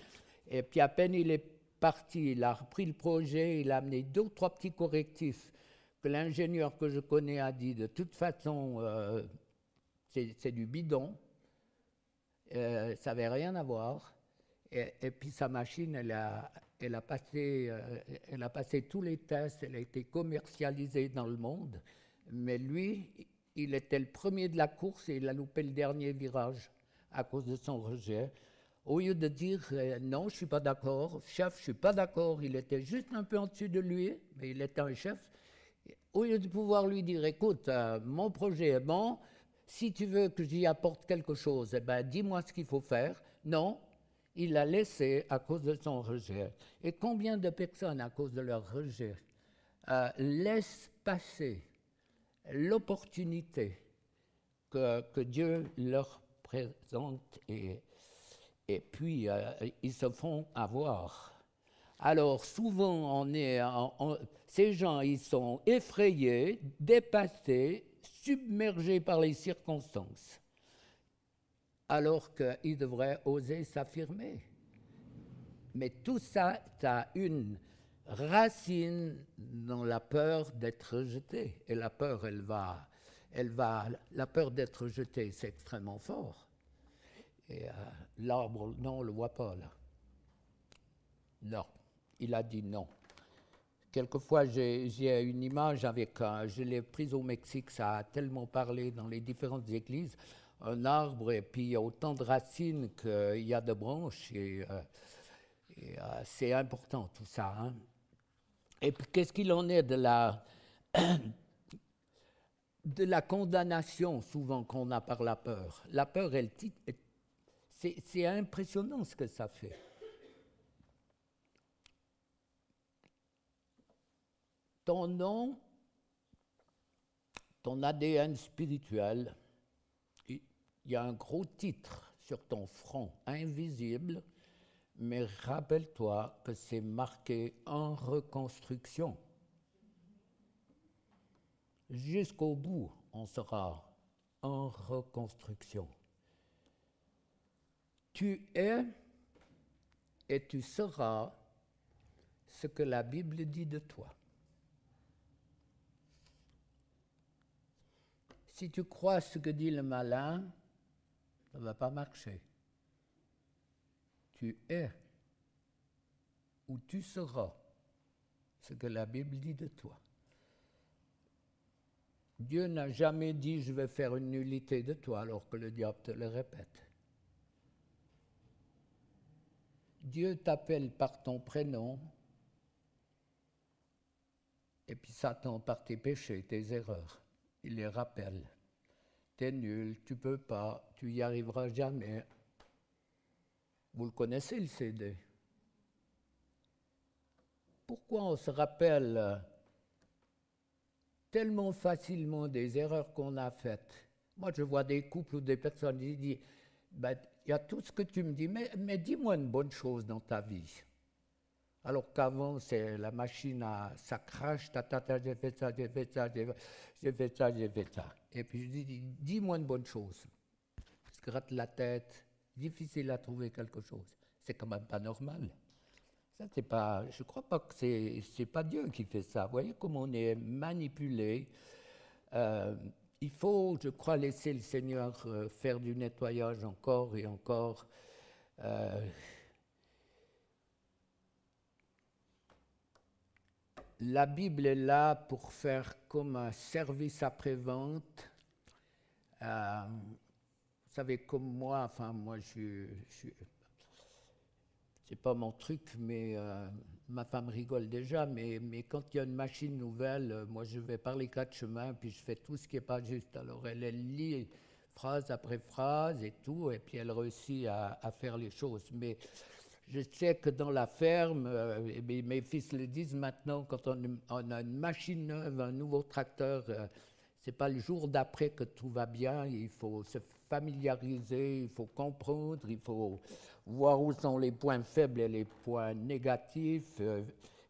et puis à peine il est parti, il a repris le projet, il a amené 2 ou 3 petits correctifs que l'ingénieur que je connais a dit de toute façon c'est du bidon, ça n'avait rien à voir. Et puis sa machine, elle a passé tous les tests, elle a été commercialisée dans le monde, mais lui, il était le premier de la course et il a loupé le dernier virage à cause de son rejet. Au lieu de dire non, je ne suis pas d'accord, chef, je ne suis pas d'accord, il était juste un peu en dessus de lui, mais il était un chef. Au lieu de pouvoir lui dire, écoute, mon projet est bon, si tu veux que j'y apporte quelque chose, eh ben, dis-moi ce qu'il faut faire. Non, il l'a laissé à cause de son rejet. Et combien de personnes, à cause de leur rejet, laissent passer l'opportunité que Dieu leur présente et puis ils se font avoir. Alors souvent, ces gens, ils sont effrayés, dépassés, submergés par les circonstances, alors qu'ils devraient oser s'affirmer. Mais tout ça, ça a une racine dans la peur d'être rejeté. Et la peur, la peur d'être rejeté, c'est extrêmement fort. Et l'arbre, non, on ne le voit pas là. Non, il a dit non. Quelquefois, j'ai une image je l'ai prise au Mexique, ça a tellement parlé dans les différentes églises, un arbre, et puis il y a autant de racines qu'il y a de branches, et c'est important tout ça. Hein. Et puis, qu'est-ce qu'il en est de la condamnation, souvent, qu'on a par la peur? La peur, c'est impressionnant ce que ça fait. Ton nom, ton ADN spirituel, il y a un gros titre sur ton front, invisible, mais rappelle-toi que c'est marqué en reconstruction. Jusqu'au bout, on sera en reconstruction. Tu es et tu seras ce que la Bible dit de toi. Si tu crois ce que dit le malin, ça ne va pas marcher. Tu es ou tu seras ce que la Bible dit de toi. Dieu n'a jamais dit « je vais faire une nullité de toi » alors que le diable te le répète. Dieu t'appelle par ton prénom et puis Satan par tes péchés, tes erreurs. Il les rappelle. T'es nul, tu peux pas, tu y arriveras jamais. Vous le connaissez le CD. Pourquoi on se rappelle tellement facilement des erreurs qu'on a faites? Moi, je vois des couples ou des personnes qui disent ben, il y a tout ce que tu me dis, mais dis-moi une bonne chose dans ta vie. Alors qu'avant, c'est la machine, ça crache, j'ai fait ça, j'ai fait ça, j'ai fait ça, j'ai fait ça. Et puis je dis, dis-moi une bonne chose. Parce gratte la tête, difficile à trouver quelque chose. C'est quand même pas normal. Ça, c'est pas, je ne crois pas que c'est pas Dieu qui fait ça. Vous voyez comment on est manipulé. Il faut, je crois, laisser le Seigneur faire du nettoyage encore et encore. La Bible est là pour faire comme un service après-vente. Vous savez, comme moi, enfin, moi, c'est pas mon truc, mais ma femme rigole déjà, mais quand il y a une machine nouvelle, moi, je vais par les quatre chemins, puis je fais tout ce qui n'est pas juste. Alors, elle lit phrase après phrase et tout, et puis elle réussit à faire les choses. Mais je sais que dans la ferme, mes fils le disent maintenant, quand on a une machine neuve, un nouveau tracteur, c'est pas le jour d'après que tout va bien. Il faut se familiariser, il faut comprendre, il faut voir où sont les points faibles et les points négatifs,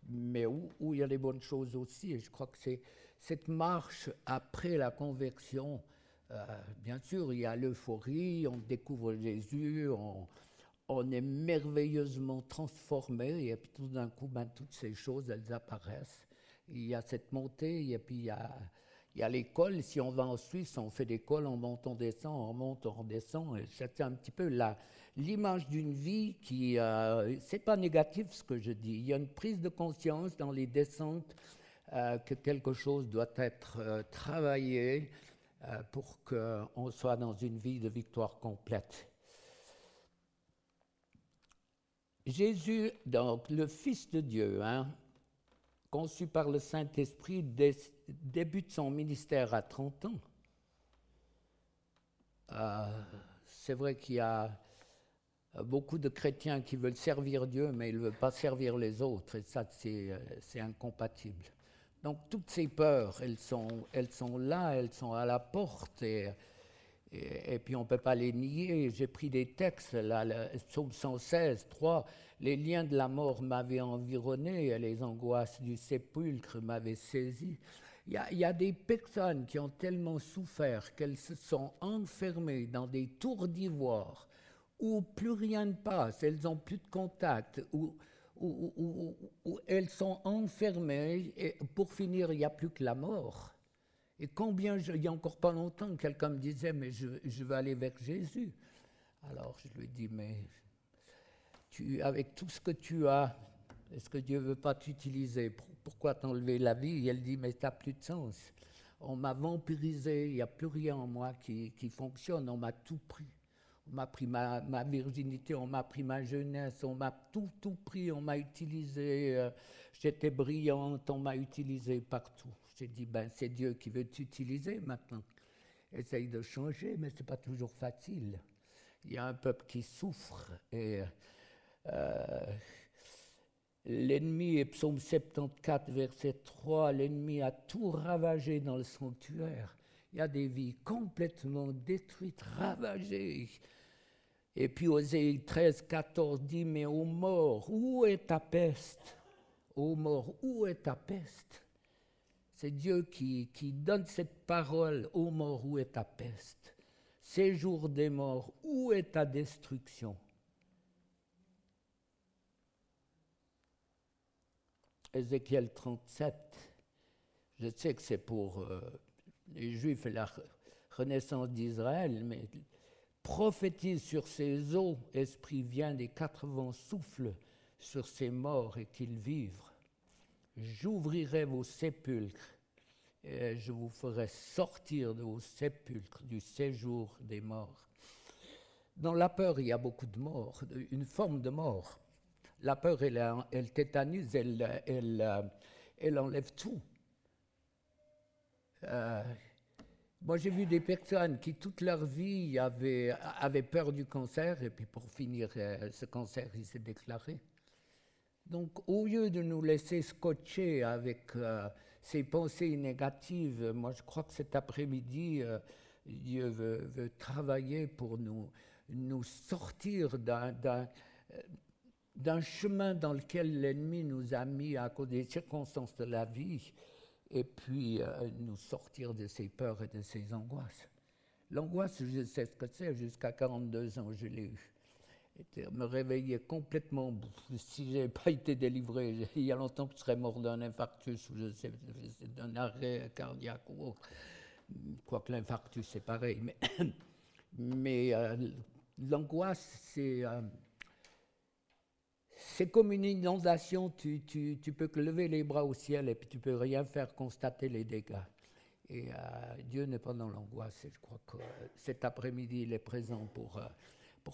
mais où il y a des bonnes choses aussi. Et je crois que c'est cette marche après la conversion. Bien sûr, il y a l'euphorie, on découvre Jésus, on est merveilleusement transformé, et puis tout d'un coup, toutes ces choses, elles apparaissent. Il y a cette montée, et puis il y a l'école. Si on va en Suisse, on fait l'école, on monte, on descend, on monte, on descend. Et c'est un petit peu l'image d'une vie qui... c'est pas négatif ce que je dis. Il y a une prise de conscience dans les descentes que quelque chose doit être travaillé pour qu'on soit dans une vie de victoire complète. Jésus, donc le Fils de Dieu, conçu par le Saint-Esprit, débute son ministère à 30 ans. C'est vrai qu'il y a beaucoup de chrétiens qui veulent servir Dieu, mais ils ne veulent pas servir les autres, et ça, c'est incompatible. Donc, toutes ces peurs, elles sont là, elles sont à la porte, et puis on ne peut pas les nier. J'ai pris des textes, là, le psaume 116, 3, les liens de la mort m'avaient environné, et les angoisses du sépulcre m'avaient saisi. Il y a des personnes qui ont tellement souffert qu'elles se sont enfermées dans des tours d'ivoire où plus rien ne passe, elles n'ont plus de contact, où elles sont enfermées, et pour finir, il n'y a plus que la mort. Et il n'y a encore pas longtemps, quelqu'un me disait, mais je veux aller vers Jésus. Alors je lui dis, mais avec tout ce que tu as, est-ce que Dieu ne veut pas t'utiliser? Pourquoi t'enlever la vie? Et elle dit, mais ça n'a plus de sens. On m'a vampirisé, il n'y a plus rien en moi qui fonctionne, on m'a tout pris. On m'a pris ma virginité, on m'a pris ma jeunesse, on m'a tout pris, on m'a utilisé, j'étais brillante, on m'a utilisé partout. J'ai dit, c'est Dieu qui veut t'utiliser maintenant. Essaye de changer, mais ce n'est pas toujours facile. Il y a un peuple qui souffre, et l'ennemi, et psaume 74, verset 3, l'ennemi a tout ravagé dans le sanctuaire. Il y a des vies complètement détruites, ravagées. Et puis Osée 13, 14 dit, mais ô mort, où est ta peste? Ô mort, où est ta peste? C'est Dieu qui donne cette parole, ô mort, où est ta peste? Séjour des morts, où est ta destruction? Ézéchiel 37, je sais que c'est pour les Juifs et la renaissance d'Israël, mais prophétise sur ces eaux, esprit vient des 4 vents, souffle sur ces morts et qu'ils vivent. J'ouvrirai vos sépulcres et je vous ferai sortir de vos sépulcres du séjour des morts. Dans la peur, il y a beaucoup de morts, une forme de mort. La peur, elle tétanise, elle enlève tout. Moi, j'ai vu des personnes qui, toute leur vie, avaient peur du cancer, et puis pour finir, ce cancer, il s'est déclaré. Donc, au lieu de nous laisser scotcher avec ces pensées négatives, moi, je crois que cet après-midi, Dieu veut travailler pour nous sortir d'un chemin dans lequel l'ennemi nous a mis à cause des circonstances de la vie, et puis nous sortir de ces peurs et de ces angoisses. L'angoisse, je sais ce que c'est, jusqu'à 42 ans, je l'ai eu. Me réveiller complètement. Si je n'avais pas été délivré, il y a longtemps que je serais mort d'un infarctus ou je sais, d'un arrêt cardiaque ou autre. Quoique l'infarctus, c'est pareil. Mais l'angoisse, c'est comme une inondation. Tu peux que lever les bras au ciel et puis tu peux rien faire constater les dégâts. Et Dieu n'est pas dans l'angoisse. Et je crois que cet après-midi, il est présent pour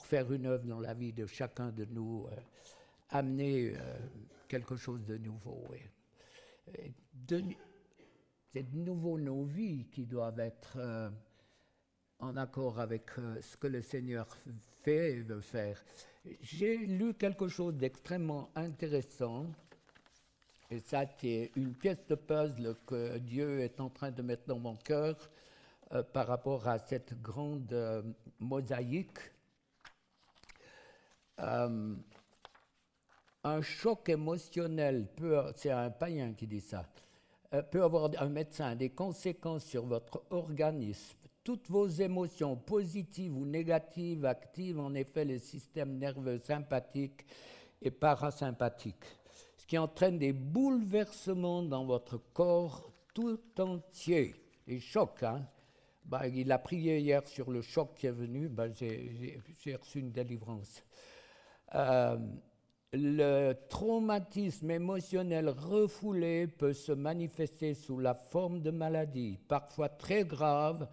faire une œuvre dans la vie de chacun de nous, amener quelque chose de nouveau. C'est de nouveau nos vies qui doivent être en accord avec ce que le Seigneur fait et veut faire. J'ai lu quelque chose d'extrêmement intéressant, et ça, c'est une pièce de puzzle que Dieu est en train de mettre dans mon cœur par rapport à cette grande mosaïque. Un choc émotionnel c'est un païen qui dit ça, peut avoir un médecin des conséquences sur votre organisme. Toutes vos émotions positives ou négatives activent en effet les systèmes nerveux sympathiques et parasympathiques, ce qui entraîne des bouleversements dans votre corps tout entier. Les chocs, hein? Il a prié hier sur le choc qui est venu, j'ai reçu une délivrance. Le traumatisme émotionnel refoulé peut se manifester sous la forme de maladies, parfois très graves,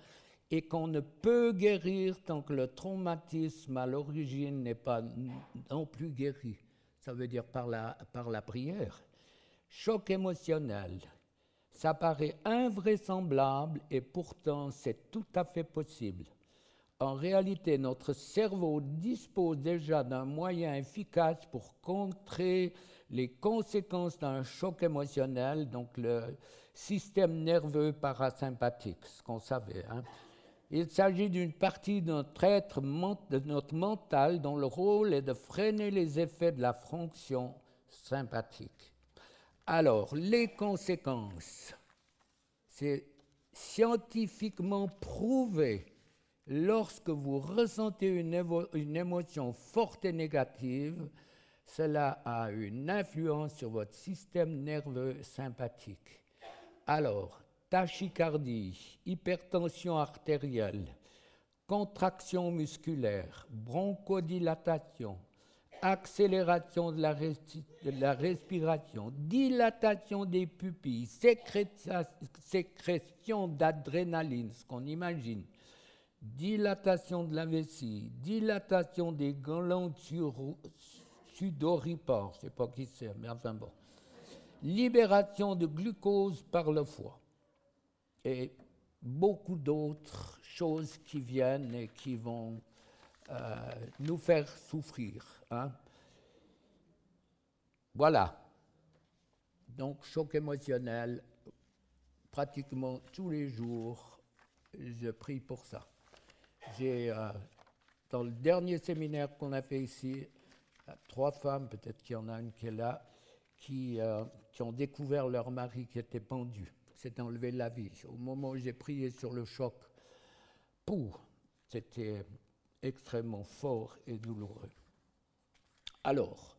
et qu'on ne peut guérir tant que le traumatisme à l'origine n'est pas non plus guéri. Ça veut dire par la prière. Choc émotionnel, ça paraît invraisemblable et pourtant c'est tout à fait possible. En réalité, notre cerveau dispose déjà d'un moyen efficace pour contrer les conséquences d'un choc émotionnel, donc le système nerveux parasympathique, ce qu'on savait. Hein. Il s'agit d'une partie de notre mental dont le rôle est de freiner les effets de la fonction sympathique. Alors, les conséquences, c'est scientifiquement prouvé. Lorsque vous ressentez une émotion forte et négative, cela a une influence sur votre système nerveux sympathique. Alors, tachycardie, hypertension artérielle, contraction musculaire, bronchodilatation, accélération de la respiration, dilatation des pupilles, sécrétion d'adrénaline, ce qu'on imagine, dilatation de la vessie, dilatation des glandes sudoripores, je ne sais pas qui c'est, mais enfin bon, libération de glucose par le foie et beaucoup d'autres choses qui viennent et qui vont nous faire souffrir. Hein. Voilà. Donc, choc émotionnel, pratiquement tous les jours, je prie pour ça. Dans le dernier séminaire qu'on a fait ici, 3 femmes, peut-être qu'il y en a une qui est là, qui ont découvert leur mari qui était pendu, qui s'était enlevé la vie. Au moment où j'ai prié sur le choc, c'était extrêmement fort et douloureux. Alors,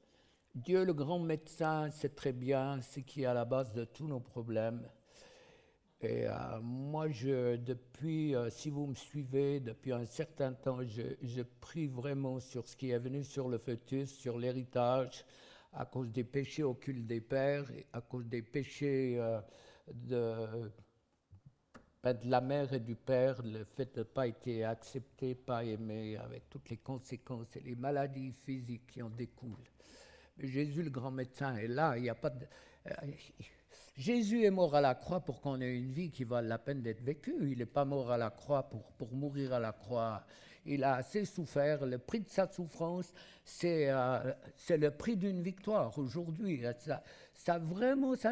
Dieu, le grand médecin, sait très bien ce qui est à la base de tous nos problèmes. Et moi, depuis, si vous me suivez, depuis un certain temps, je prie vraiment sur ce qui est venu sur le fœtus, sur l'héritage, à cause des péchés occultes des pères, et à cause des péchés de la mère et du père, le fait de ne pas être accepté, pas aimé, avec toutes les conséquences et les maladies physiques qui en découlent. Mais Jésus, le grand médecin, est là, il n'y a pas de... Jésus est mort à la croix pour qu'on ait une vie qui vaille la peine d'être vécue. Il n'est pas mort à la croix pour mourir à la croix. Il a assez souffert. Le prix de sa souffrance, c'est le prix d'une victoire aujourd'hui. Ça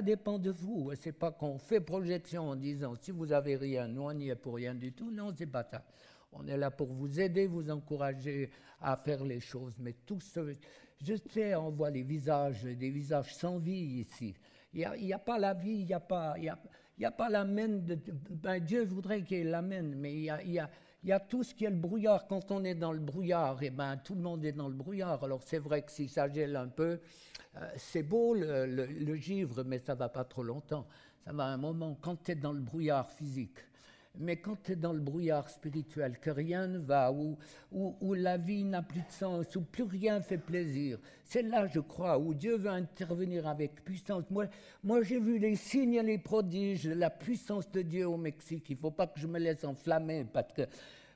dépend de vous. Ce n'est pas qu'on fait projection en disant si vous n'avez rien, nous on n'y est pour rien du tout. Non, ce n'est pas ça. On est là pour vous aider, vous encourager à faire les choses. Mais tout ce... Je sais, on voit des visages sans vie ici. Il n'y a pas la vie, il n'y a pas l'amène. Dieu voudrait qu'il y ait l'amène, mais il il y a tout ce qui est le brouillard. Quand on est dans le brouillard, eh ben, tout le monde est dans le brouillard. Alors c'est vrai que si ça gèle un peu, c'est beau le givre, mais ça ne va pas trop longtemps. Ça va un moment, quand tu es dans le brouillard physique. Mais quand tu es dans le brouillard spirituel, que rien ne va, où la vie n'a plus de sens, où plus rien fait plaisir, c'est là, je crois, où Dieu veut intervenir avec puissance. Moi j'ai vu les signes et les prodiges de la puissance de Dieu au Mexique. Il ne faut pas que je me laisse enflammer, parce que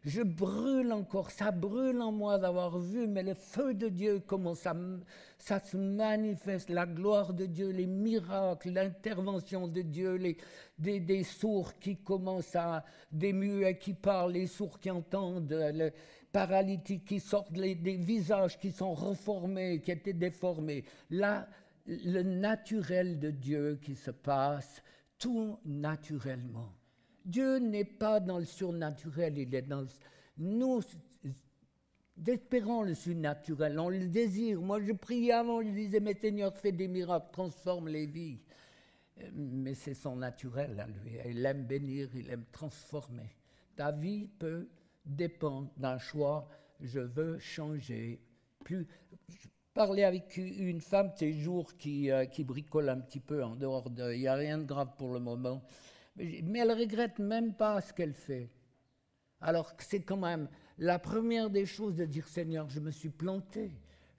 je brûle encore, ça brûle en moi d'avoir vu, mais le feu de Dieu, comment ça se manifeste, la gloire de Dieu, les miracles, l'intervention de Dieu, des sourds qui commencent à, des muets qui parlent, les sourds qui entendent, les paralytiques qui sortent, des visages qui sont reformés, qui étaient déformés. Là, le naturel de Dieu qui se passe, tout naturellement. Dieu n'est pas dans le surnaturel, il est dans nous. Espérons le surnaturel, on le désire. Moi, je priais avant, je disais, mais Seigneur, fais des miracles, transforme les vies. Mais c'est son naturel à lui. Il aime bénir, il aime transformer. Ta vie peut dépendre d'un choix. Je veux changer. Je parlais avec une femme ces jours qui bricole un petit peu en dehors de... Il n'y a rien de grave pour le moment. Mais elle ne regrette même pas ce qu'elle fait. Alors que c'est quand même la première des choses de dire, Seigneur, je me suis planté.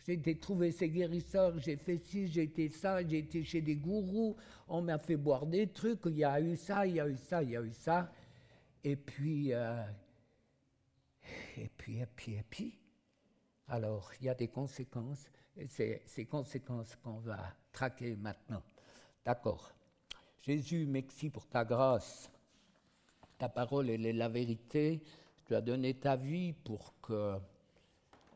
J'ai été trouver ces guérisseurs, j'ai fait ci, j'ai été ça, j'ai été chez des gourous, on m'a fait boire des trucs, il y a eu ça, il y a eu ça, il y a eu ça. Et puis, alors, il y a des conséquences, et c'est ces conséquences qu'on va traquer maintenant. D'accord. Jésus, merci pour ta grâce. Ta parole, elle est la vérité. Tu as donné ta vie pour qu'on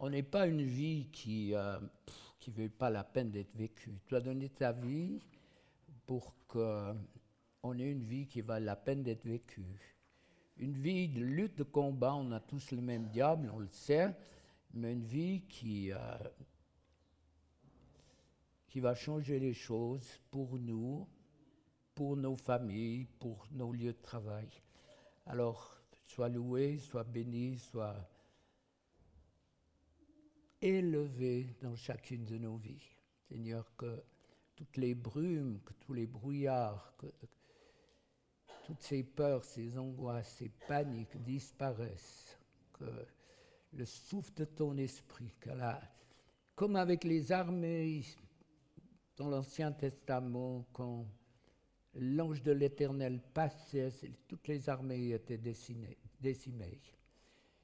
n'ait pas une vie qui ne veut pas la peine d'être vécue. Tu as donné ta vie pour qu'on ait une vie qui vaut la peine d'être vécue. Une vie de lutte, de combat, on a tous le même diable, on le sait, mais une vie qui va changer les choses pour nous, pour nos familles, pour nos lieux de travail. Alors, sois loué, sois béni, sois élevé dans chacune de nos vies. Seigneur, que toutes les brumes, que tous les brouillards, que toutes ces peurs, ces angoisses, ces paniques disparaissent, que le souffle de ton esprit, comme avec les armées dans l'Ancien Testament, quand l'ange de l'Éternel passait, toutes les armées étaient décimées.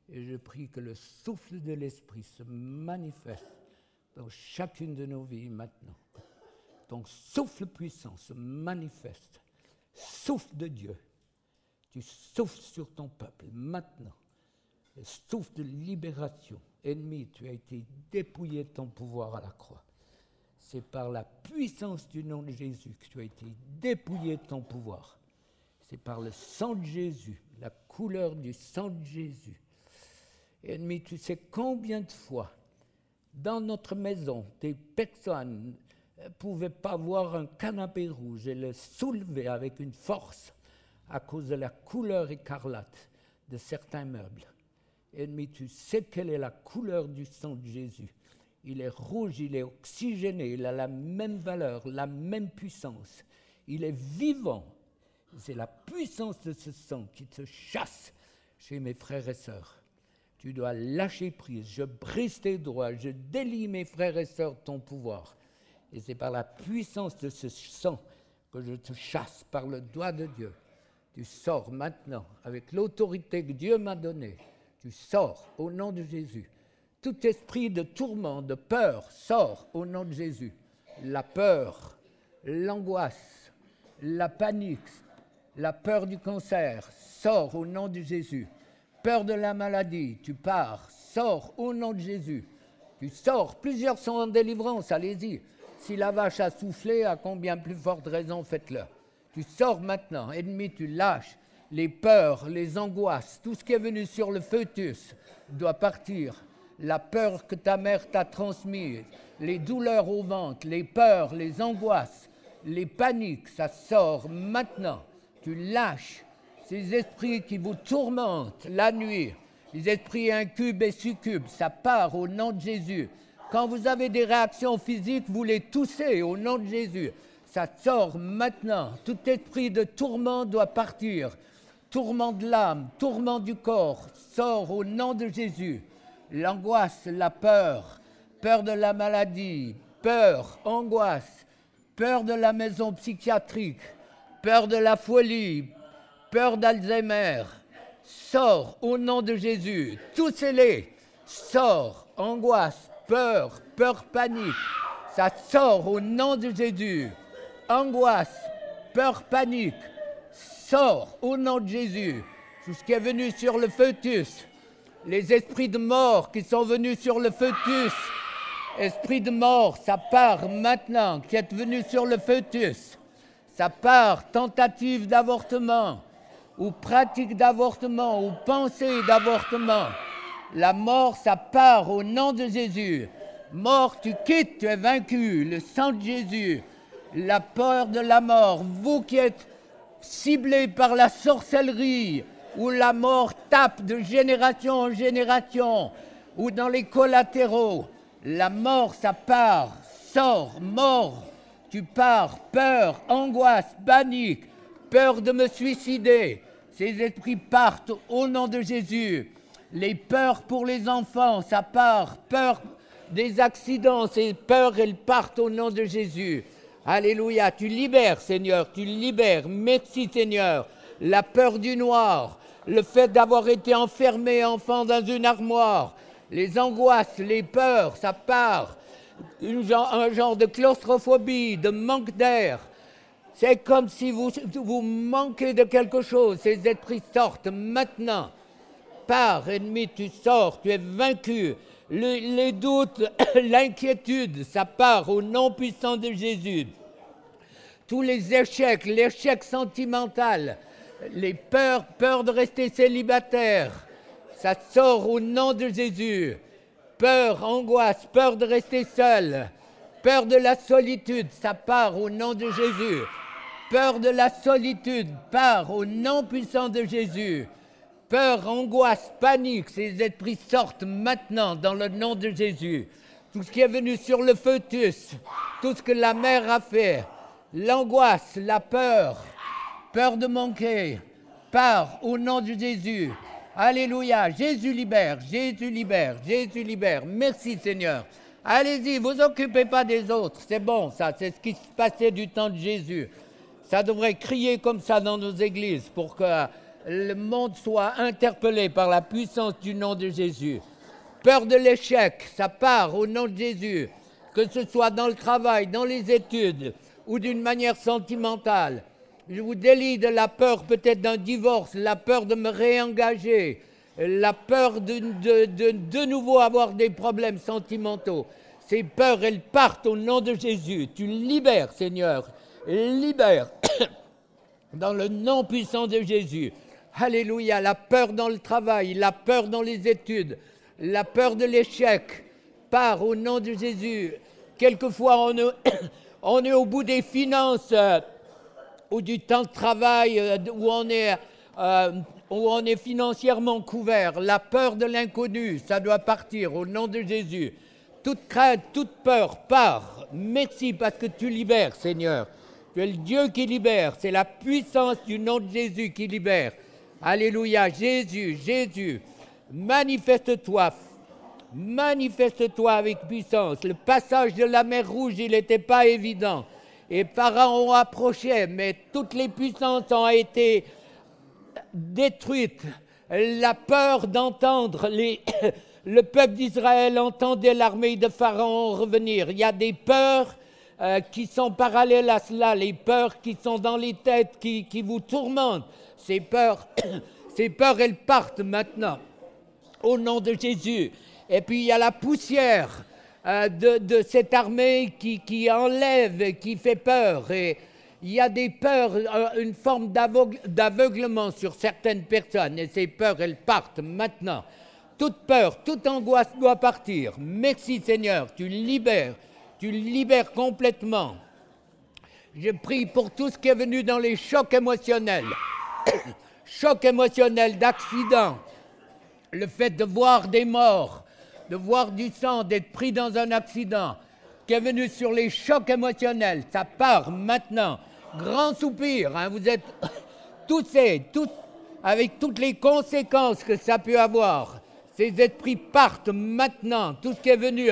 Et je prie que le souffle de l'Esprit se manifeste dans chacune de nos vies maintenant. Ton souffle puissant se manifeste. Souffle de Dieu. Tu souffles sur ton peuple maintenant. Le souffle de libération. Ennemi, tu as été dépouillé de ton pouvoir à la croix. C'est par la puissance du nom de Jésus que tu as été dépouillé de ton pouvoir. C'est par le sang de Jésus, la couleur du sang de Jésus. Ennemi, tu sais combien de fois, dans notre maison, des personnes ne pouvaient pas voir un canapé rouge et le soulever avec une force à cause de la couleur écarlate de certains meubles. Ennemi, tu sais quelle est la couleur du sang de Jésus. Il est rouge, il est oxygéné, il a la même valeur, la même puissance. Il est vivant. C'est la puissance de ce sang qui te chasse chez mes frères et sœurs. Tu dois lâcher prise. Je brise tes droits, je délie mes frères et sœurs de ton pouvoir. Et c'est par la puissance de ce sang que je te chasse par le doigt de Dieu. Tu sors maintenant avec l'autorité que Dieu m'a donnée. Tu sors au nom de Jésus. Tout esprit de tourment, de peur, sort au nom de Jésus. La peur, l'angoisse, la panique, la peur du cancer, sort au nom de Jésus. Peur de la maladie, tu pars, sors au nom de Jésus. Tu sors, plusieurs sont en délivrance, allez-y. Si la vache a soufflé, à combien plus forte raison faites-le. Tu sors maintenant, ennemi, tu lâches les peurs, les angoisses, tout ce qui est venu sur le fœtus doit partir. La peur que ta mère t'a transmise, les douleurs au ventre, les peurs, les angoisses, les paniques, ça sort maintenant. Tu lâches ces esprits qui vous tourmentent la nuit, les esprits incubes et succubes, ça part au nom de Jésus. Quand vous avez des réactions physiques, vous les toussez au nom de Jésus. Ça sort maintenant. Tout esprit de tourment doit partir. Tourment de l'âme, tourment du corps, sort au nom de Jésus. L'angoisse, la peur, peur de la maladie, peur, angoisse, peur de la maison psychiatrique, peur de la folie, peur d'Alzheimer, sort au nom de Jésus. Toussez-les, sort, angoisse, peur, panique, ça sort au nom de Jésus. Angoisse, peur, panique, sort au nom de Jésus. Tout ce qui est venu sur le fœtus, les esprits de mort qui sont venus sur le fœtus, esprit de mort, ça part maintenant, qui est venu sur le fœtus, ça part, tentative d'avortement, ou pratique d'avortement, ou pensée d'avortement. La mort, ça part au nom de Jésus. Mort, tu quittes, tu es vaincu, le sang de Jésus. La peur de la mort, vous qui êtes ciblés par la sorcellerie, où la mort tape de génération en génération, ou dans les collatéraux, la mort, ça part, sort, mort, tu pars, peur, angoisse, panique, peur de me suicider. Ces esprits partent au nom de Jésus. Les peurs pour les enfants, ça part, peur des accidents, ces peurs, elles partent au nom de Jésus. Alléluia, tu libères, Seigneur, tu libères. Merci, Seigneur. La peur du noir, le fait d'avoir été enfermé, enfant, dans une armoire, les angoisses, les peurs, ça part. Un genre de claustrophobie, de manque d'air. C'est comme si vous manquez de quelque chose. Ces esprits sortent maintenant. Pars, ennemi, tu sors, tu es vaincu. Les doutes, l'inquiétude, ça part au nom puissant de Jésus. Tous les échecs, l'échec sentimental, les peurs de rester célibataire, ça sort au nom de Jésus. Peur, angoisse, peur de rester seul, peur de la solitude, ça part au nom de Jésus. Peur de la solitude, part au nom puissant de Jésus. Peur, angoisse, panique, ces esprits sortent maintenant dans le nom de Jésus. Tout ce qui est venu sur le fœtus, tout ce que la mère a fait, l'angoisse, la peur de manquer, part au nom de Jésus. Alléluia, Jésus libère, Jésus libère, Jésus libère. Merci Seigneur. Allez-y, vous occupez pas des autres, c'est bon ça, c'est ce qui se passait du temps de Jésus. Ça devrait crier comme ça dans nos églises pour que le monde soit interpellé par la puissance du nom de Jésus. Peur de l'échec, ça part au nom de Jésus, que ce soit dans le travail, dans les études ou d'une manière sentimentale. Je vous délie de la peur peut-être d'un divorce, la peur de me réengager, la peur de nouveau avoir des problèmes sentimentaux. Ces peurs, elles partent au nom de Jésus. Tu libères, Seigneur, libère dans le nom puissant de Jésus. Alléluia, la peur dans le travail, la peur dans les études, la peur de l'échec, part au nom de Jésus. Quelquefois, on est au bout des finances ou du temps de travail où on est financièrement couvert. La peur de l'inconnu, ça doit partir au nom de Jésus. Toute crainte, toute peur part. Merci parce que tu libères, Seigneur. Tu es le Dieu qui libère. C'est la puissance du nom de Jésus qui libère. Alléluia, Jésus, Jésus, manifeste-toi avec puissance. Le passage de la mer Rouge, il n'était pas évident. Et Pharaon ont approché, mais toutes les puissances ont été détruites. La peur d'entendre, le peuple d'Israël entendait l'armée de Pharaon revenir. Il y a des peurs qui sont parallèles à cela, les peurs qui sont dans les têtes, qui vous tourmentent. Ces peurs, elles partent maintenant, au nom de Jésus. Et puis il y a la poussière de cette armée qui enlève, qui fait peur. Et il y a des peurs, une forme d'aveuglement sur certaines personnes. Et ces peurs, elles partent maintenant. Toute peur, toute angoisse doit partir. Merci Seigneur, tu libères complètement. Je prie pour tout ce qui est venu dans les chocs émotionnels. Choc émotionnel d'accident, le fait de voir des morts, de voir du sang, d'être pris dans un accident, qui est venu sur les chocs émotionnels, ça part maintenant. Grand soupir, hein, vous êtes avec toutes les conséquences que ça peut avoir. Ces esprits partent maintenant, tout ce qui est venu,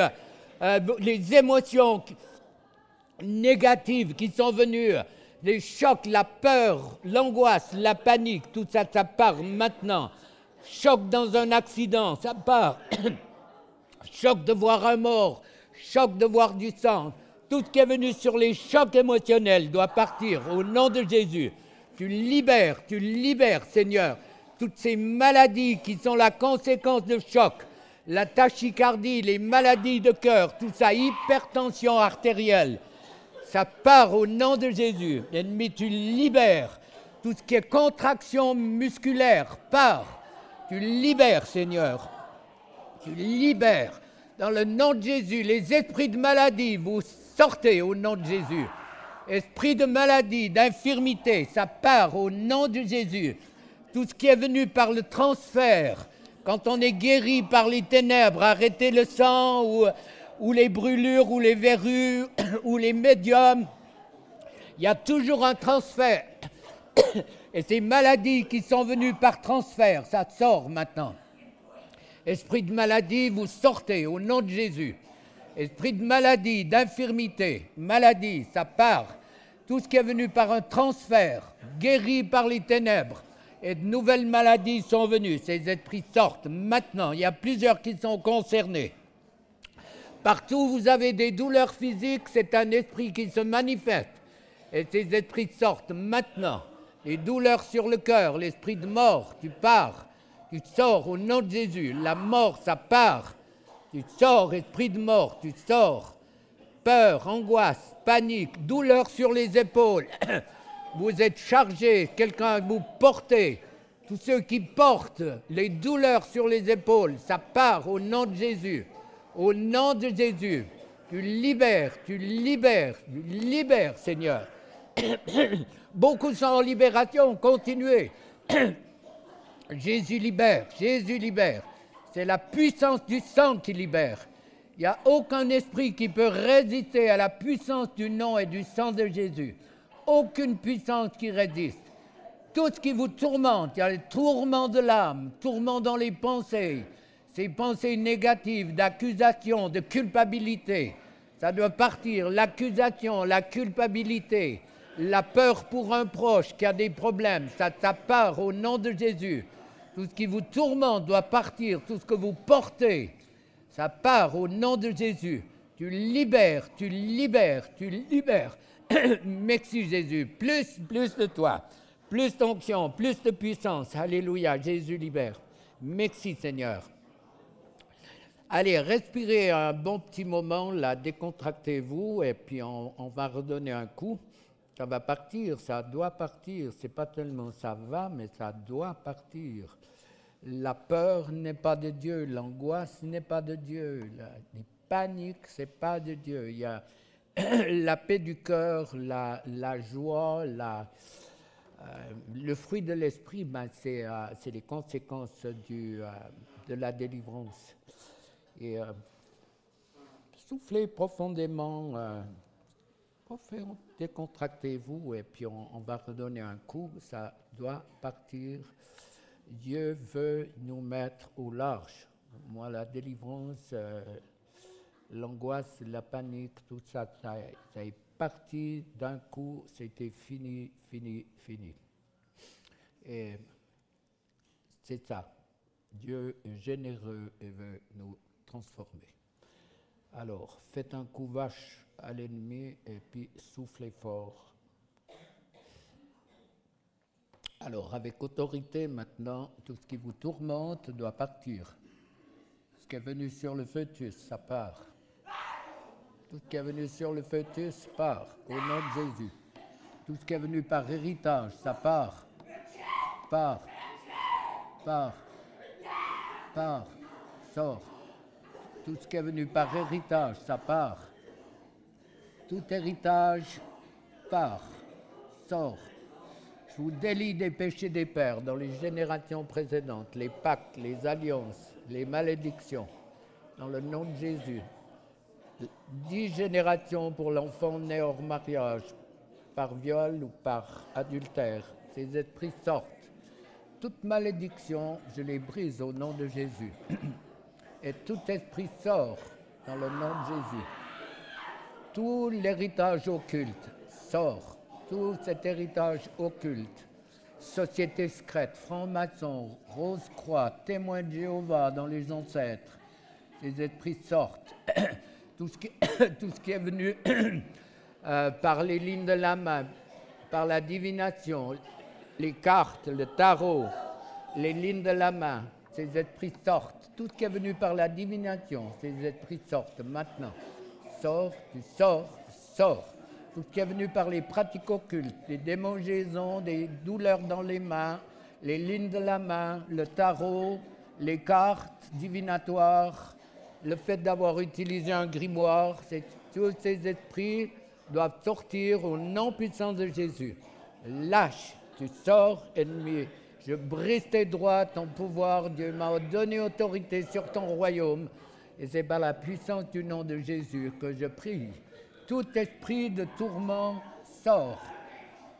les émotions négatives qui sont venues, les chocs, la peur, l'angoisse, la panique, tout ça, ça part maintenant. Choc dans un accident, ça part. Choc de voir un mort, choc de voir du sang. Tout ce qui est venu sur les chocs émotionnels doit partir au nom de Jésus. Tu libères, Seigneur, toutes ces maladies qui sont la conséquence de choc, la tachycardie, les maladies de cœur, tout ça, hypertension artérielle. Ça part au nom de Jésus. Ennemi, tu libères. Tout ce qui est contraction musculaire part. Tu libères, Seigneur. Tu libères. Dans le nom de Jésus, les esprits de maladie, vous sortez au nom de Jésus. Esprit de maladie, d'infirmité, ça part au nom de Jésus. Tout ce qui est venu par le transfert, quand on est guéri par les ténèbres, arrêter le sang ou les brûlures ou les verrues ou les médiums, il y a toujours un transfert. Et ces maladies qui sont venues par transfert, ça sort maintenant. Esprit de maladie, vous sortez au nom de Jésus. Esprit de maladie, d'infirmité, maladie, ça part. Tout ce qui est venu par un transfert, guéri par les ténèbres, et de nouvelles maladies sont venues. Ces esprits sortent maintenant. Il y a plusieurs qui sont concernés. Partout où vous avez des douleurs physiques, c'est un esprit qui se manifeste. Et ces esprits sortent maintenant. Les douleurs sur le cœur, l'esprit de mort, tu pars. Tu sors au nom de Jésus. La mort, ça part. Tu sors, esprit de mort, tu sors. Peur, angoisse, panique, douleur sur les épaules. Vous êtes chargé, quelqu'un vous portez. Tous ceux qui portent les douleurs sur les épaules, ça part au nom de Jésus. Au nom de Jésus, tu libères, Seigneur. Beaucoup sont en libération, continuez. Jésus libère. C'est la puissance du sang qui libère. Il n'y a aucun esprit qui peut résister à la puissance du nom et du sang de Jésus. Aucune puissance qui résiste. Tout ce qui vous tourmente, il y a les tourments de l'âme, tourments dans les pensées, ces pensées négatives, d'accusation, de culpabilité, ça doit partir. L'accusation, la culpabilité, la peur pour un proche qui a des problèmes, ça part au nom de Jésus. Tout ce qui vous tourmente doit partir, tout ce que vous portez, ça part au nom de Jésus. Tu libères. Merci Jésus, plus de toi, plus d'onction, plus de puissance. Alléluia, Jésus libère. Merci Seigneur. Allez, respirez un bon petit moment, là, décontractez-vous et puis on va redonner un coup. Ça va partir, ça doit partir. C'est pas tellement ça va, mais ça doit partir. La peur n'est pas de Dieu, l'angoisse n'est pas de Dieu, la panique, c'est pas de Dieu. Il y a la paix du cœur, la joie, le fruit de l'esprit, ben c'est les conséquences de la délivrance. Et soufflez profondément, décontractez-vous et puis on va redonner un coup, ça doit partir. Dieu veut nous mettre au large. Moi, la délivrance, l'angoisse, la panique, tout ça, ça est parti d'un coup, c'était fini. Et c'est ça. Dieu est généreux et veut nous transformer. Alors, faites un coup vache à l'ennemi et puis soufflez fort. Alors, avec autorité maintenant, tout ce qui vous tourmente doit partir. Ce qui est venu sur le fœtus, ça part. Tout ce qui est venu sur le fœtus part, au nom de Jésus. Tout ce qui est venu par héritage, ça part. Sort. Tout ce qui est venu par héritage, ça part. Tout héritage part, sort. Je vous délie des péchés des pères dans les générations précédentes, les pactes, les alliances, les malédictions, dans le nom de Jésus. 10 générations pour l'enfant né hors mariage, par viol ou par adultère. Ces esprits sortent. Toute malédiction, je les brise au nom de Jésus. Et tout esprit sort dans le nom de Jésus. Tout l'héritage occulte sort. Tout cet héritage occulte. Société secrète, franc-maçon, Rose-Croix, témoin de Jéhovah dans les ancêtres. Ces esprits sortent. Tout ce qui est venu par les lignes de la main, par la divination, les cartes, le tarot, les lignes de la main, ces esprits sortent. Tout ce qui est venu par la divination, ces esprits sortent maintenant. Sors, tu sors, sors. Tout ce qui est venu par les pratiques occultes, des démangeaisons, des douleurs dans les mains, les lignes de la main, le tarot, les cartes divinatoires, le fait d'avoir utilisé un grimoire, tous ces esprits doivent sortir au nom puissant de Jésus. Lâche, tu sors, ennemi. Je brise tes droits, ton pouvoir. Dieu m'a donné autorité sur ton royaume. Et c'est par la puissance du nom de Jésus que je prie. Tout esprit de tourment sort.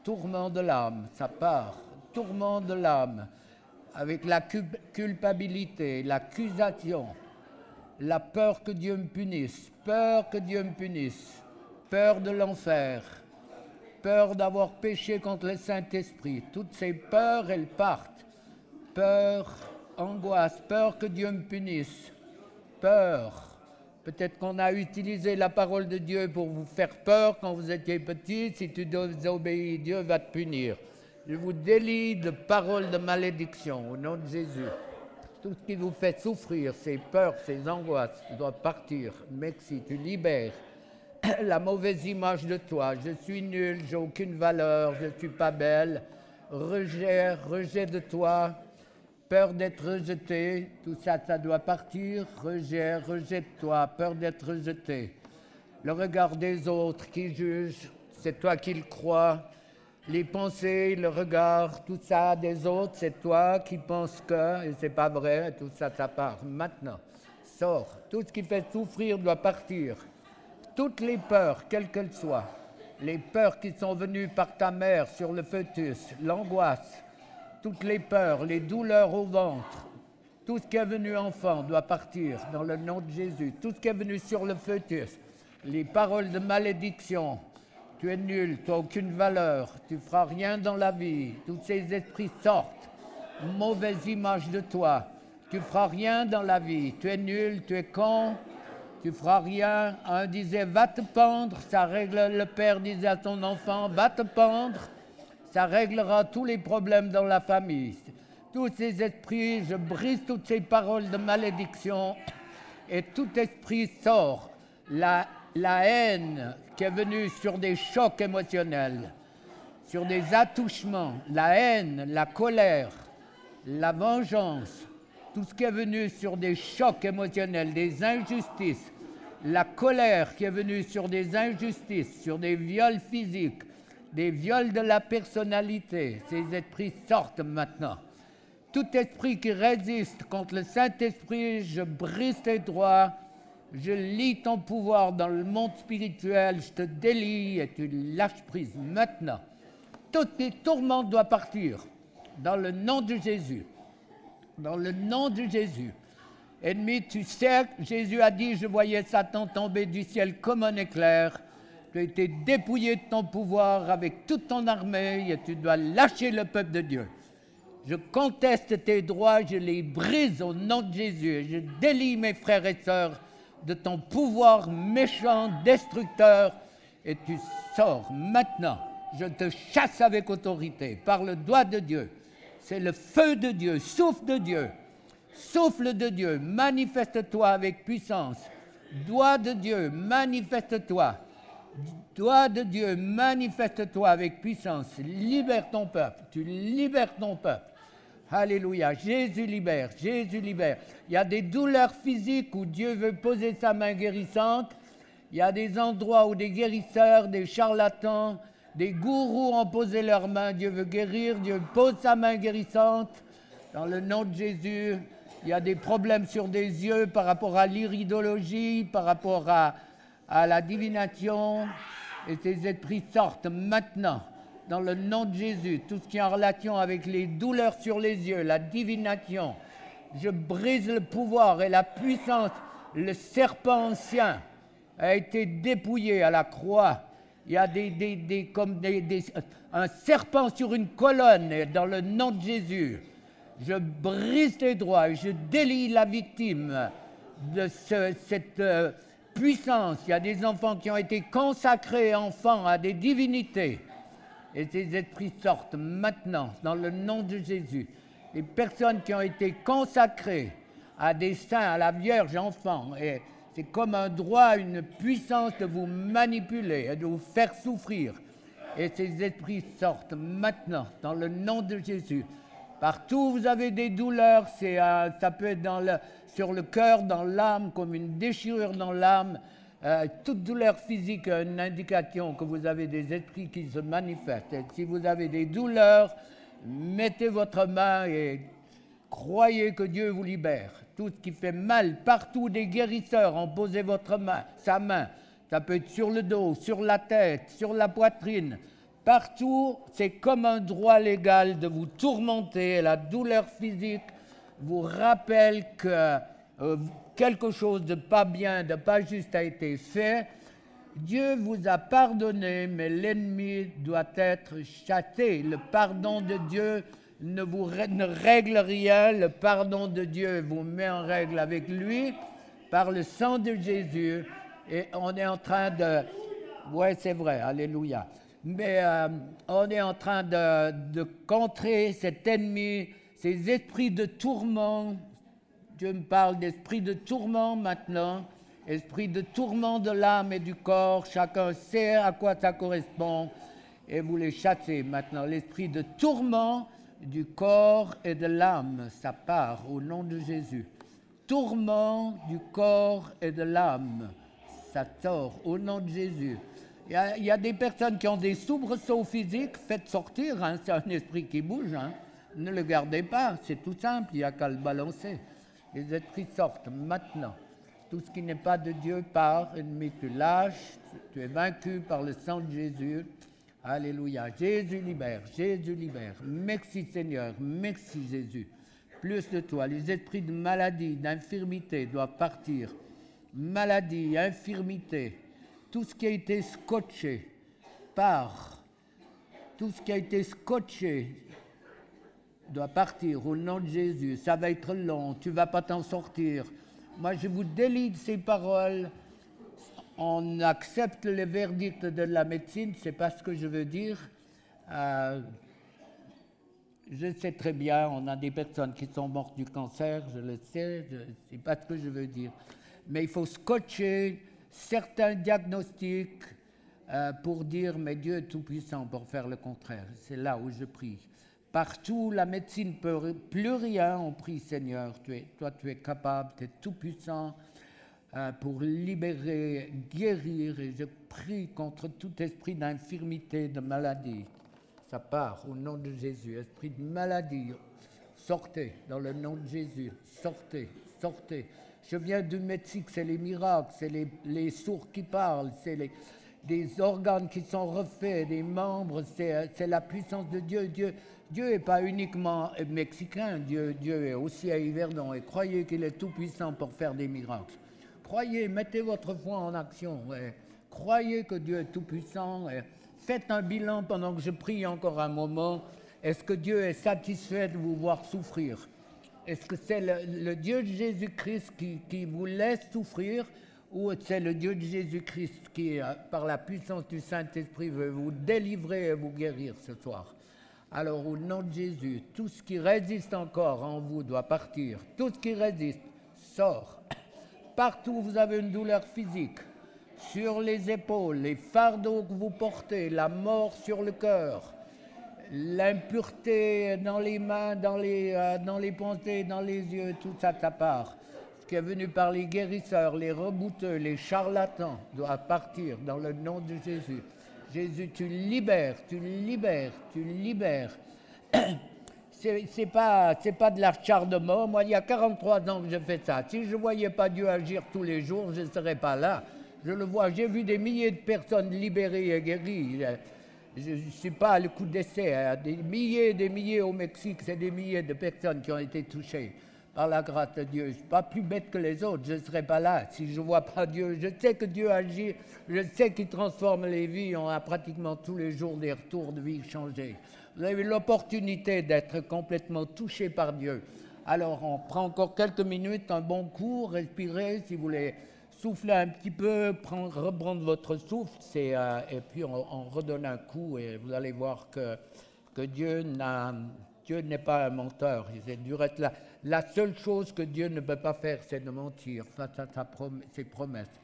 Tourment de l'âme, ça part. Tourment de l'âme. Avec la culpabilité, l'accusation, la peur que Dieu me punisse, peur que Dieu me punisse, peur de l'enfer, peur d'avoir péché contre le Saint-Esprit. Toutes ces peurs, elles partent. Peur, angoisse, peur que Dieu me punisse, peur. Peut-être qu'on a utilisé la parole de Dieu pour vous faire peur quand vous étiez petit. Si tu désobéis, Dieu va te punir. Je vous délie de paroles de malédiction au nom de Jésus. Tout ce qui vous fait souffrir, ces peurs, ces angoisses, doivent partir. Merci, tu libères la mauvaise image de toi. Je suis nul, j'ai aucune valeur, je ne suis pas belle. Rejet de toi, peur d'être rejeté, tout ça, ça doit partir. Rejet de toi, peur d'être rejeté. Le regard des autres qui jugent, c'est toi qui le crois. Les pensées, le regard, tout ça des autres, c'est toi qui penses que, et c'est pas vrai, tout ça, ça part. Maintenant, sors. Tout ce qui fait souffrir doit partir. Toutes les peurs, quelles qu'elles soient, les peurs qui sont venues par ta mère sur le fœtus, l'angoisse, toutes les peurs, les douleurs au ventre, tout ce qui est venu enfant doit partir dans le nom de Jésus. Tout ce qui est venu sur le fœtus, les paroles de malédiction, tu es nul, tu n'as aucune valeur, tu ne feras rien dans la vie. Tous ces esprits sortent. Mauvaise image de toi. Tu ne feras rien dans la vie. Tu es nul, tu es con, tu ne feras rien. Un disait, va te pendre. Ça règle, le père disait à son enfant, va te pendre. Ça réglera tous les problèmes dans la famille. Tous ces esprits, je brise toutes ces paroles de malédiction. Et tout esprit sort. La haine qui est venue sur des chocs émotionnels, sur des attouchements, la haine, la colère, la vengeance, tout ce qui est venu sur des chocs émotionnels, des injustices, la colère qui est venue sur des injustices, sur des viols physiques, des viols de la personnalité, ces esprits sortent maintenant. Tout esprit qui résiste contre le Saint-Esprit, je brise tes droits. Je lis ton pouvoir dans le monde spirituel, je te délie et tu lâches prise maintenant. Tous tes tourments doivent partir dans le nom de Jésus. Dans le nom de Jésus. Ennemi, tu sais, Jésus a dit, je voyais Satan tomber du ciel comme un éclair. Tu as été dépouillé de ton pouvoir avec toute ton armée et tu dois lâcher le peuple de Dieu. Je conteste tes droits, je les brise au nom de Jésus. Je délie mes frères et sœurs de ton pouvoir méchant, destructeur, et tu sors maintenant. Je te chasse avec autorité, par le doigt de Dieu. C'est le feu de Dieu, souffle de Dieu. Souffle de Dieu, manifeste-toi avec puissance. Doigt de Dieu, manifeste-toi. Doigt de Dieu, manifeste-toi avec puissance. Libère ton peuple, tu libères ton peuple. Alléluia, Jésus libère, Jésus libère. Il y a des douleurs physiques où Dieu veut poser sa main guérissante. Il y a des endroits où des guérisseurs, des charlatans, Des gourous ont posé leurs mains, Dieu veut guérir, Dieu pose sa main guérissante. Dans le nom de Jésus, il y a des problèmes sur des yeux par rapport à l'iridologie, par rapport à la divination. Et ces esprits sortent maintenant, dans le nom de Jésus. Tout ce qui est en relation avec les douleurs sur les yeux, la divination. Je brise le pouvoir et la puissance. Le serpent ancien a été dépouillé à la croix. Il y a un serpent sur une colonne dans le nom de Jésus. Je brise les droits et je délie la victime de cette puissance. Il y a des enfants qui ont été consacrés enfants à des divinités. Et ces esprits sortent maintenant dans le nom de Jésus. Les personnes qui ont été consacrées à des saints, à la Vierge enfant, et c'est comme un droit, une puissance de vous manipuler, de vous faire souffrir. Et ces esprits sortent maintenant dans le nom de Jésus. Partout où vous avez des douleurs, ça peut être sur le cœur, dans l'âme, comme une déchirure dans l'âme. Toute douleur physique a une indication que vous avez des esprits qui se manifestent. Et si vous avez des douleurs, mettez votre main et croyez que Dieu vous libère. Tout ce qui fait mal, partout des guérisseurs ont posé sa main. Ça peut être sur le dos, sur la tête, sur la poitrine. Partout, c'est comme un droit légal de vous tourmenter. La douleur physique vous rappelle que quelque chose de pas bien, de pas juste a été fait. Dieu vous a pardonné, mais l'ennemi doit être chassé. Le pardon de Dieu ne règle rien. Le pardon de Dieu vous met en règle avec lui par le sang de Jésus. Et on est en train de... Ouais, c'est vrai, alléluia. Mais on est en train de contrer cet ennemi, ces esprits de tourment. Dieu me parle d'esprits de tourment maintenant. Esprit de tourment de l'âme et du corps. Chacun sait à quoi ça correspond. Et vous les chassez maintenant. L'esprit de tourment du corps et de l'âme, ça part au nom de Jésus. Tourment du corps et de l'âme, ça sort au nom de Jésus. Il y a des personnes qui ont des soubresauts physiques, faites sortir, hein, c'est un esprit qui bouge. Hein. Ne le gardez pas, c'est tout simple, il n'y a qu'à le balancer. Les esprits sortent maintenant. Tout ce qui n'est pas de Dieu part, ennemi, tu lâches, tu es vaincu par le sang de Jésus. Alléluia. Jésus libère, Jésus libère. Merci Seigneur, merci Jésus. Plus de toi, les esprits de maladie, d'infirmité doivent partir. Maladie, infirmité, tout ce qui a été scotché part. Tout ce qui a été scotché doit partir au nom de Jésus. Ça va être long, tu ne vas pas t'en sortir. Moi, je vous délie de ces paroles. On accepte le verdict de la médecine, c'est pas ce que je veux dire. Je sais très bien, on a des personnes qui sont mortes du cancer, je le sais, c'est pas ce que je veux dire. Mais il faut scotcher certains diagnostics pour dire, mais Dieu est tout-puissant pour faire le contraire. C'est là où je prie. Partout, la médecine ne peut plus rien, on prie Seigneur, toi tu es capable, tu es tout-puissant pour libérer, guérir, et je prie contre tout esprit d'infirmité, de maladie. Ça part au nom de Jésus, esprit de maladie, sortez dans le nom de Jésus, sortez, sortez. Je viens du Mexique, c'est les miracles, c'est les sourds qui parlent, c'est des organes qui sont refaits, des membres, c'est la puissance de Dieu. Dieu n'est pas uniquement mexicain, Dieu est aussi à Yverdon. Et croyez qu'il est tout-puissant pour faire des miracles. Croyez, mettez votre foi en action. Croyez que Dieu est tout-puissant. Faites un bilan pendant que je prie encore un moment. Est-ce que Dieu est satisfait de vous voir souffrir? Est-ce que c'est le Dieu de Jésus-Christ qui vous laisse souffrir, ou c'est le Dieu de Jésus-Christ qui, par la puissance du Saint-Esprit, veut vous délivrer et vous guérir ce soir? Alors, au nom de Jésus, tout ce qui résiste encore en vous doit partir. Tout ce qui résiste sort. Partout où vous avez une douleur physique, sur les épaules, les fardeaux que vous portez, la mort sur le cœur, l'impureté dans les mains, dans les pensées, dans les yeux, tout ça, ça part. Ce qui est venu par les guérisseurs, les rebouteux, les charlatans, doit partir dans le nom de Jésus. Jésus, tu libères, tu libères, tu libères. C'est pas de l'acharnement. Moi, il y a 43 ans que je fais ça. Si je ne voyais pas Dieu agir tous les jours, je ne serais pas là. Je le vois. J'ai vu des milliers de personnes libérées et guéries. Je ne suis pas à le coup d'essai. Hein. Des milliers au Mexique, c'est des milliers de personnes qui ont été touchées par la grâce de Dieu. Je ne suis pas plus bête que les autres. Je ne serais pas là si je ne vois pas Dieu. Je sais que Dieu agit. Je sais qu'il transforme les vies. On a pratiquement tous les jours des retours de vie changés. Vous avez l'opportunité d'être complètement touché par Dieu. Alors, on prend encore quelques minutes, un bon coup, respirez, si vous voulez souffler un petit peu, reprendre votre souffle, et puis on redonne un coup, et vous allez voir que Dieu n'est pas un menteur. Du reste, la seule chose que Dieu ne peut pas faire, c'est de mentir face à ses promesses.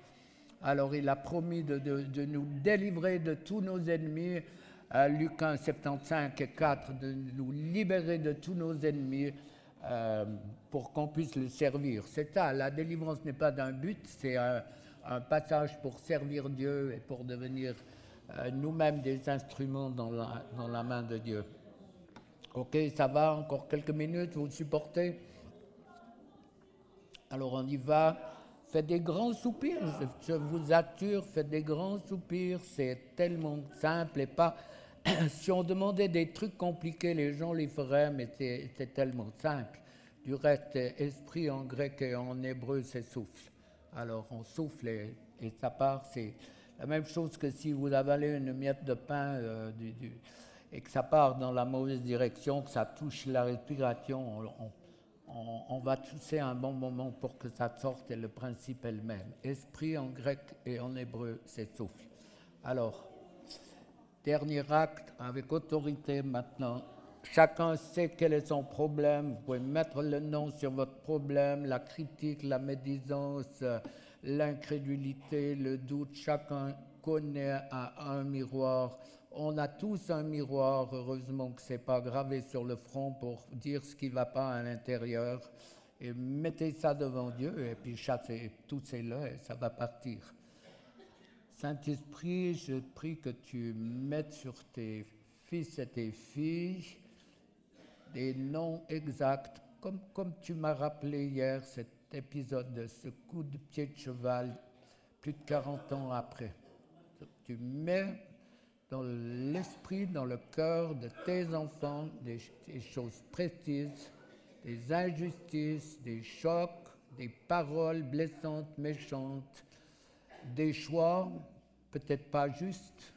Alors, il a promis de nous délivrer de tous nos ennemis, Luc 1, 75 et 4, de nous libérer de tous nos ennemis pour qu'on puisse le servir. C'est ça, la délivrance n'est pas d'un but, c'est un passage pour servir Dieu et pour devenir nous-mêmes des instruments dans la main de Dieu. Ok, ça va, encore quelques minutes, vous supportez? Alors on y va. Faites des grands soupirs, je vous assure, faites des grands soupirs, c'est tellement simple et pas... Si on demandait des trucs compliqués, les gens les feraient, mais c'est tellement simple. Du reste, esprit en grec et en hébreu, c'est souffle. Alors on souffle et ça part, c'est la même chose que si vous avalez une miette de pain et que ça part dans la mauvaise direction, que ça touche la respiration, on va tousser un bon moment pour que ça sorte et le principe est le même. Esprit en grec et en hébreu, c'est souffle. Alors, dernier acte avec autorité maintenant. Chacun sait quel est son problème. Vous pouvez mettre le nom sur votre problème, la critique, la médisance, l'incrédulité, le doute. Chacun connaît un miroir. On a tous un miroir, heureusement que ce n'est pas gravé sur le front pour dire ce qui ne va pas à l'intérieur. Et mettez ça devant Dieu et puis chassez, toussez-le et ça va partir. Saint-Esprit, je prie que tu mettes sur tes fils et tes filles des noms exacts, comme tu m'as rappelé hier cet épisode de ce coup de pied de cheval, plus de 40 ans après. Tu mets dans l'esprit, dans le cœur de tes enfants des choses précises, des injustices, des chocs, des paroles blessantes, méchantes, des choix, peut-être pas justes,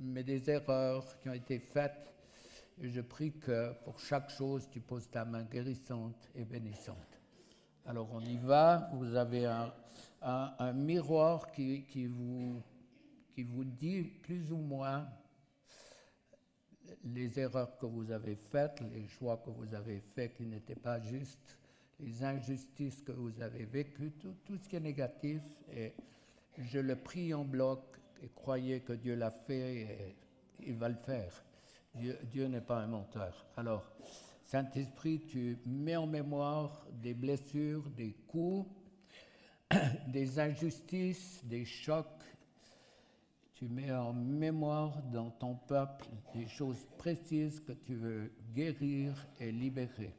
mais des erreurs qui ont été faites. Et je prie que pour chaque chose, tu poses ta main guérissante et bénissante. Alors on y va, vous avez un miroir qui vous dit plus ou moins les erreurs que vous avez faites, les choix que vous avez faits qui n'étaient pas justes, les injustices que vous avez vécues, tout ce qui est négatif. Et je le prie en bloc et croyez que Dieu l'a fait et il va le faire. Dieu n'est pas un menteur. Alors, Saint-Esprit, tu mets en mémoire des blessures, des coups, des injustices, des chocs. Tu mets en mémoire dans ton peuple des choses précises que tu veux guérir et libérer.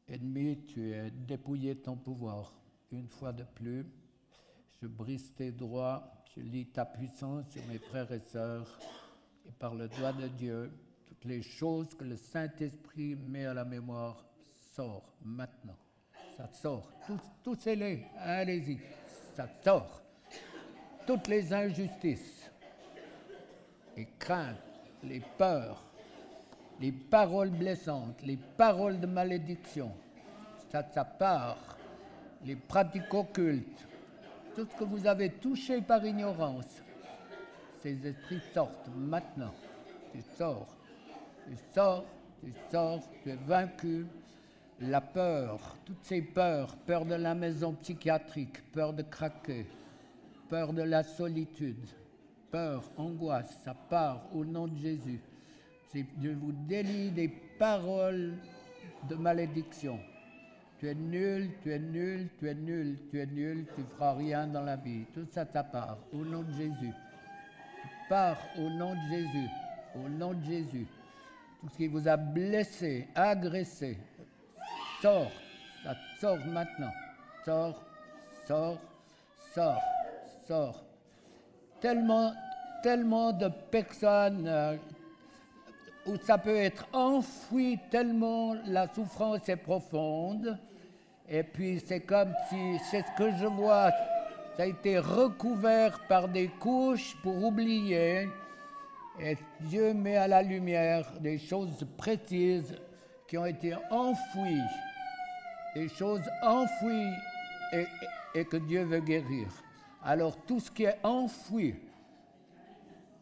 Ennemi, tu es dépouillé de ton pouvoir. Une fois de plus, je brise tes droits, je lis ta puissance sur mes frères et sœurs, et par le doigt de Dieu, toutes les choses que le Saint-Esprit met à la mémoire sortent maintenant. Ça sort. Toussez-les, allez-y, ça sort. Toutes les injustices, les craintes, les peurs, les paroles blessantes, les paroles de malédiction, ça part. Les pratiques occultes, tout ce que vous avez touché par ignorance, ces esprits sortent maintenant. Tu sors, tu es vaincu. La peur, toutes ces peurs, peur de la maison psychiatrique, peur de craquer, peur de la solitude, peur, angoisse, ça part au nom de Jésus. Je vous délie des paroles de malédiction. Tu es nul, tu es nul, tu es nul, tu es nul, tu ne feras rien dans la vie. Tout ça, ça part au nom de Jésus. Pars au nom de Jésus, au nom de Jésus. Tout ce qui vous a blessé, agressé, sort, ça sort maintenant. Sort, sort, sort, sort. Tellement de personnes où ça peut être enfoui, tellement la souffrance est profonde. Et puis c'est comme si, c'est ce que je vois, ça a été recouvert par des couches pour oublier. Et Dieu met à la lumière des choses précises qui ont été enfouies. Des choses enfouies et que Dieu veut guérir. Alors tout ce qui est enfoui,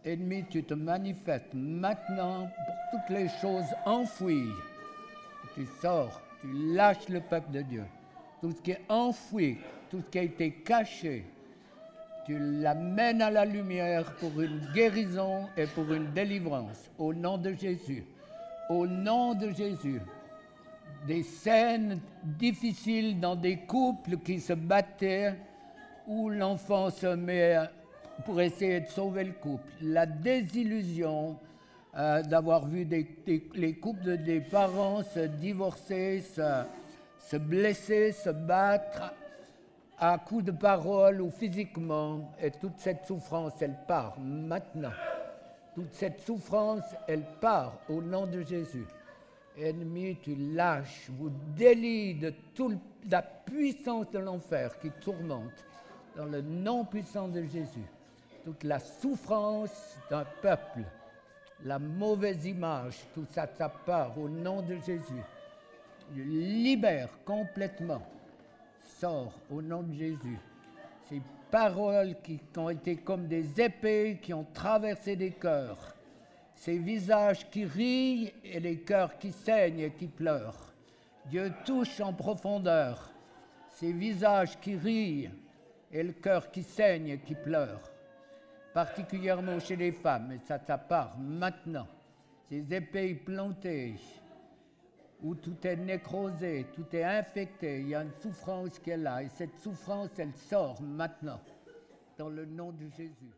ennemi, tu te manifestes maintenant pour toutes les choses enfouies. Tu sors, tu lâches le peuple de Dieu. Tout ce qui est enfoui, tout ce qui a été caché, tu l'amènes à la lumière pour une guérison et pour une délivrance. Au nom de Jésus. Au nom de Jésus. Des scènes difficiles dans des couples qui se battaient, où l'enfant se met pour essayer de sauver le couple. La désillusion d'avoir vu les couples des parents se divorcer, se blesser, se battre à coups de parole ou physiquement. Et toute cette souffrance, elle part maintenant. Toute cette souffrance, elle part au nom de Jésus. Ennemi, tu lâches, vous déliez de toute la puissance de l'enfer qui tourmente dans le nom puissant de Jésus. Toute la souffrance d'un peuple, la mauvaise image, tout ça, ça part au nom de Jésus. Je libère complètement. Sors au nom de Jésus. Ces paroles qui ont été comme des épées qui ont traversé des cœurs. Ces visages qui rient et les cœurs qui saignent et qui pleurent. Dieu touche en profondeur ces visages qui rient et le cœur qui saigne et qui pleure. Particulièrement chez les femmes, et ça part maintenant. Ces épées plantées, où tout est nécrosé, tout est infecté, il y a une souffrance qui est là, et cette souffrance, elle sort maintenant, dans le nom de Jésus.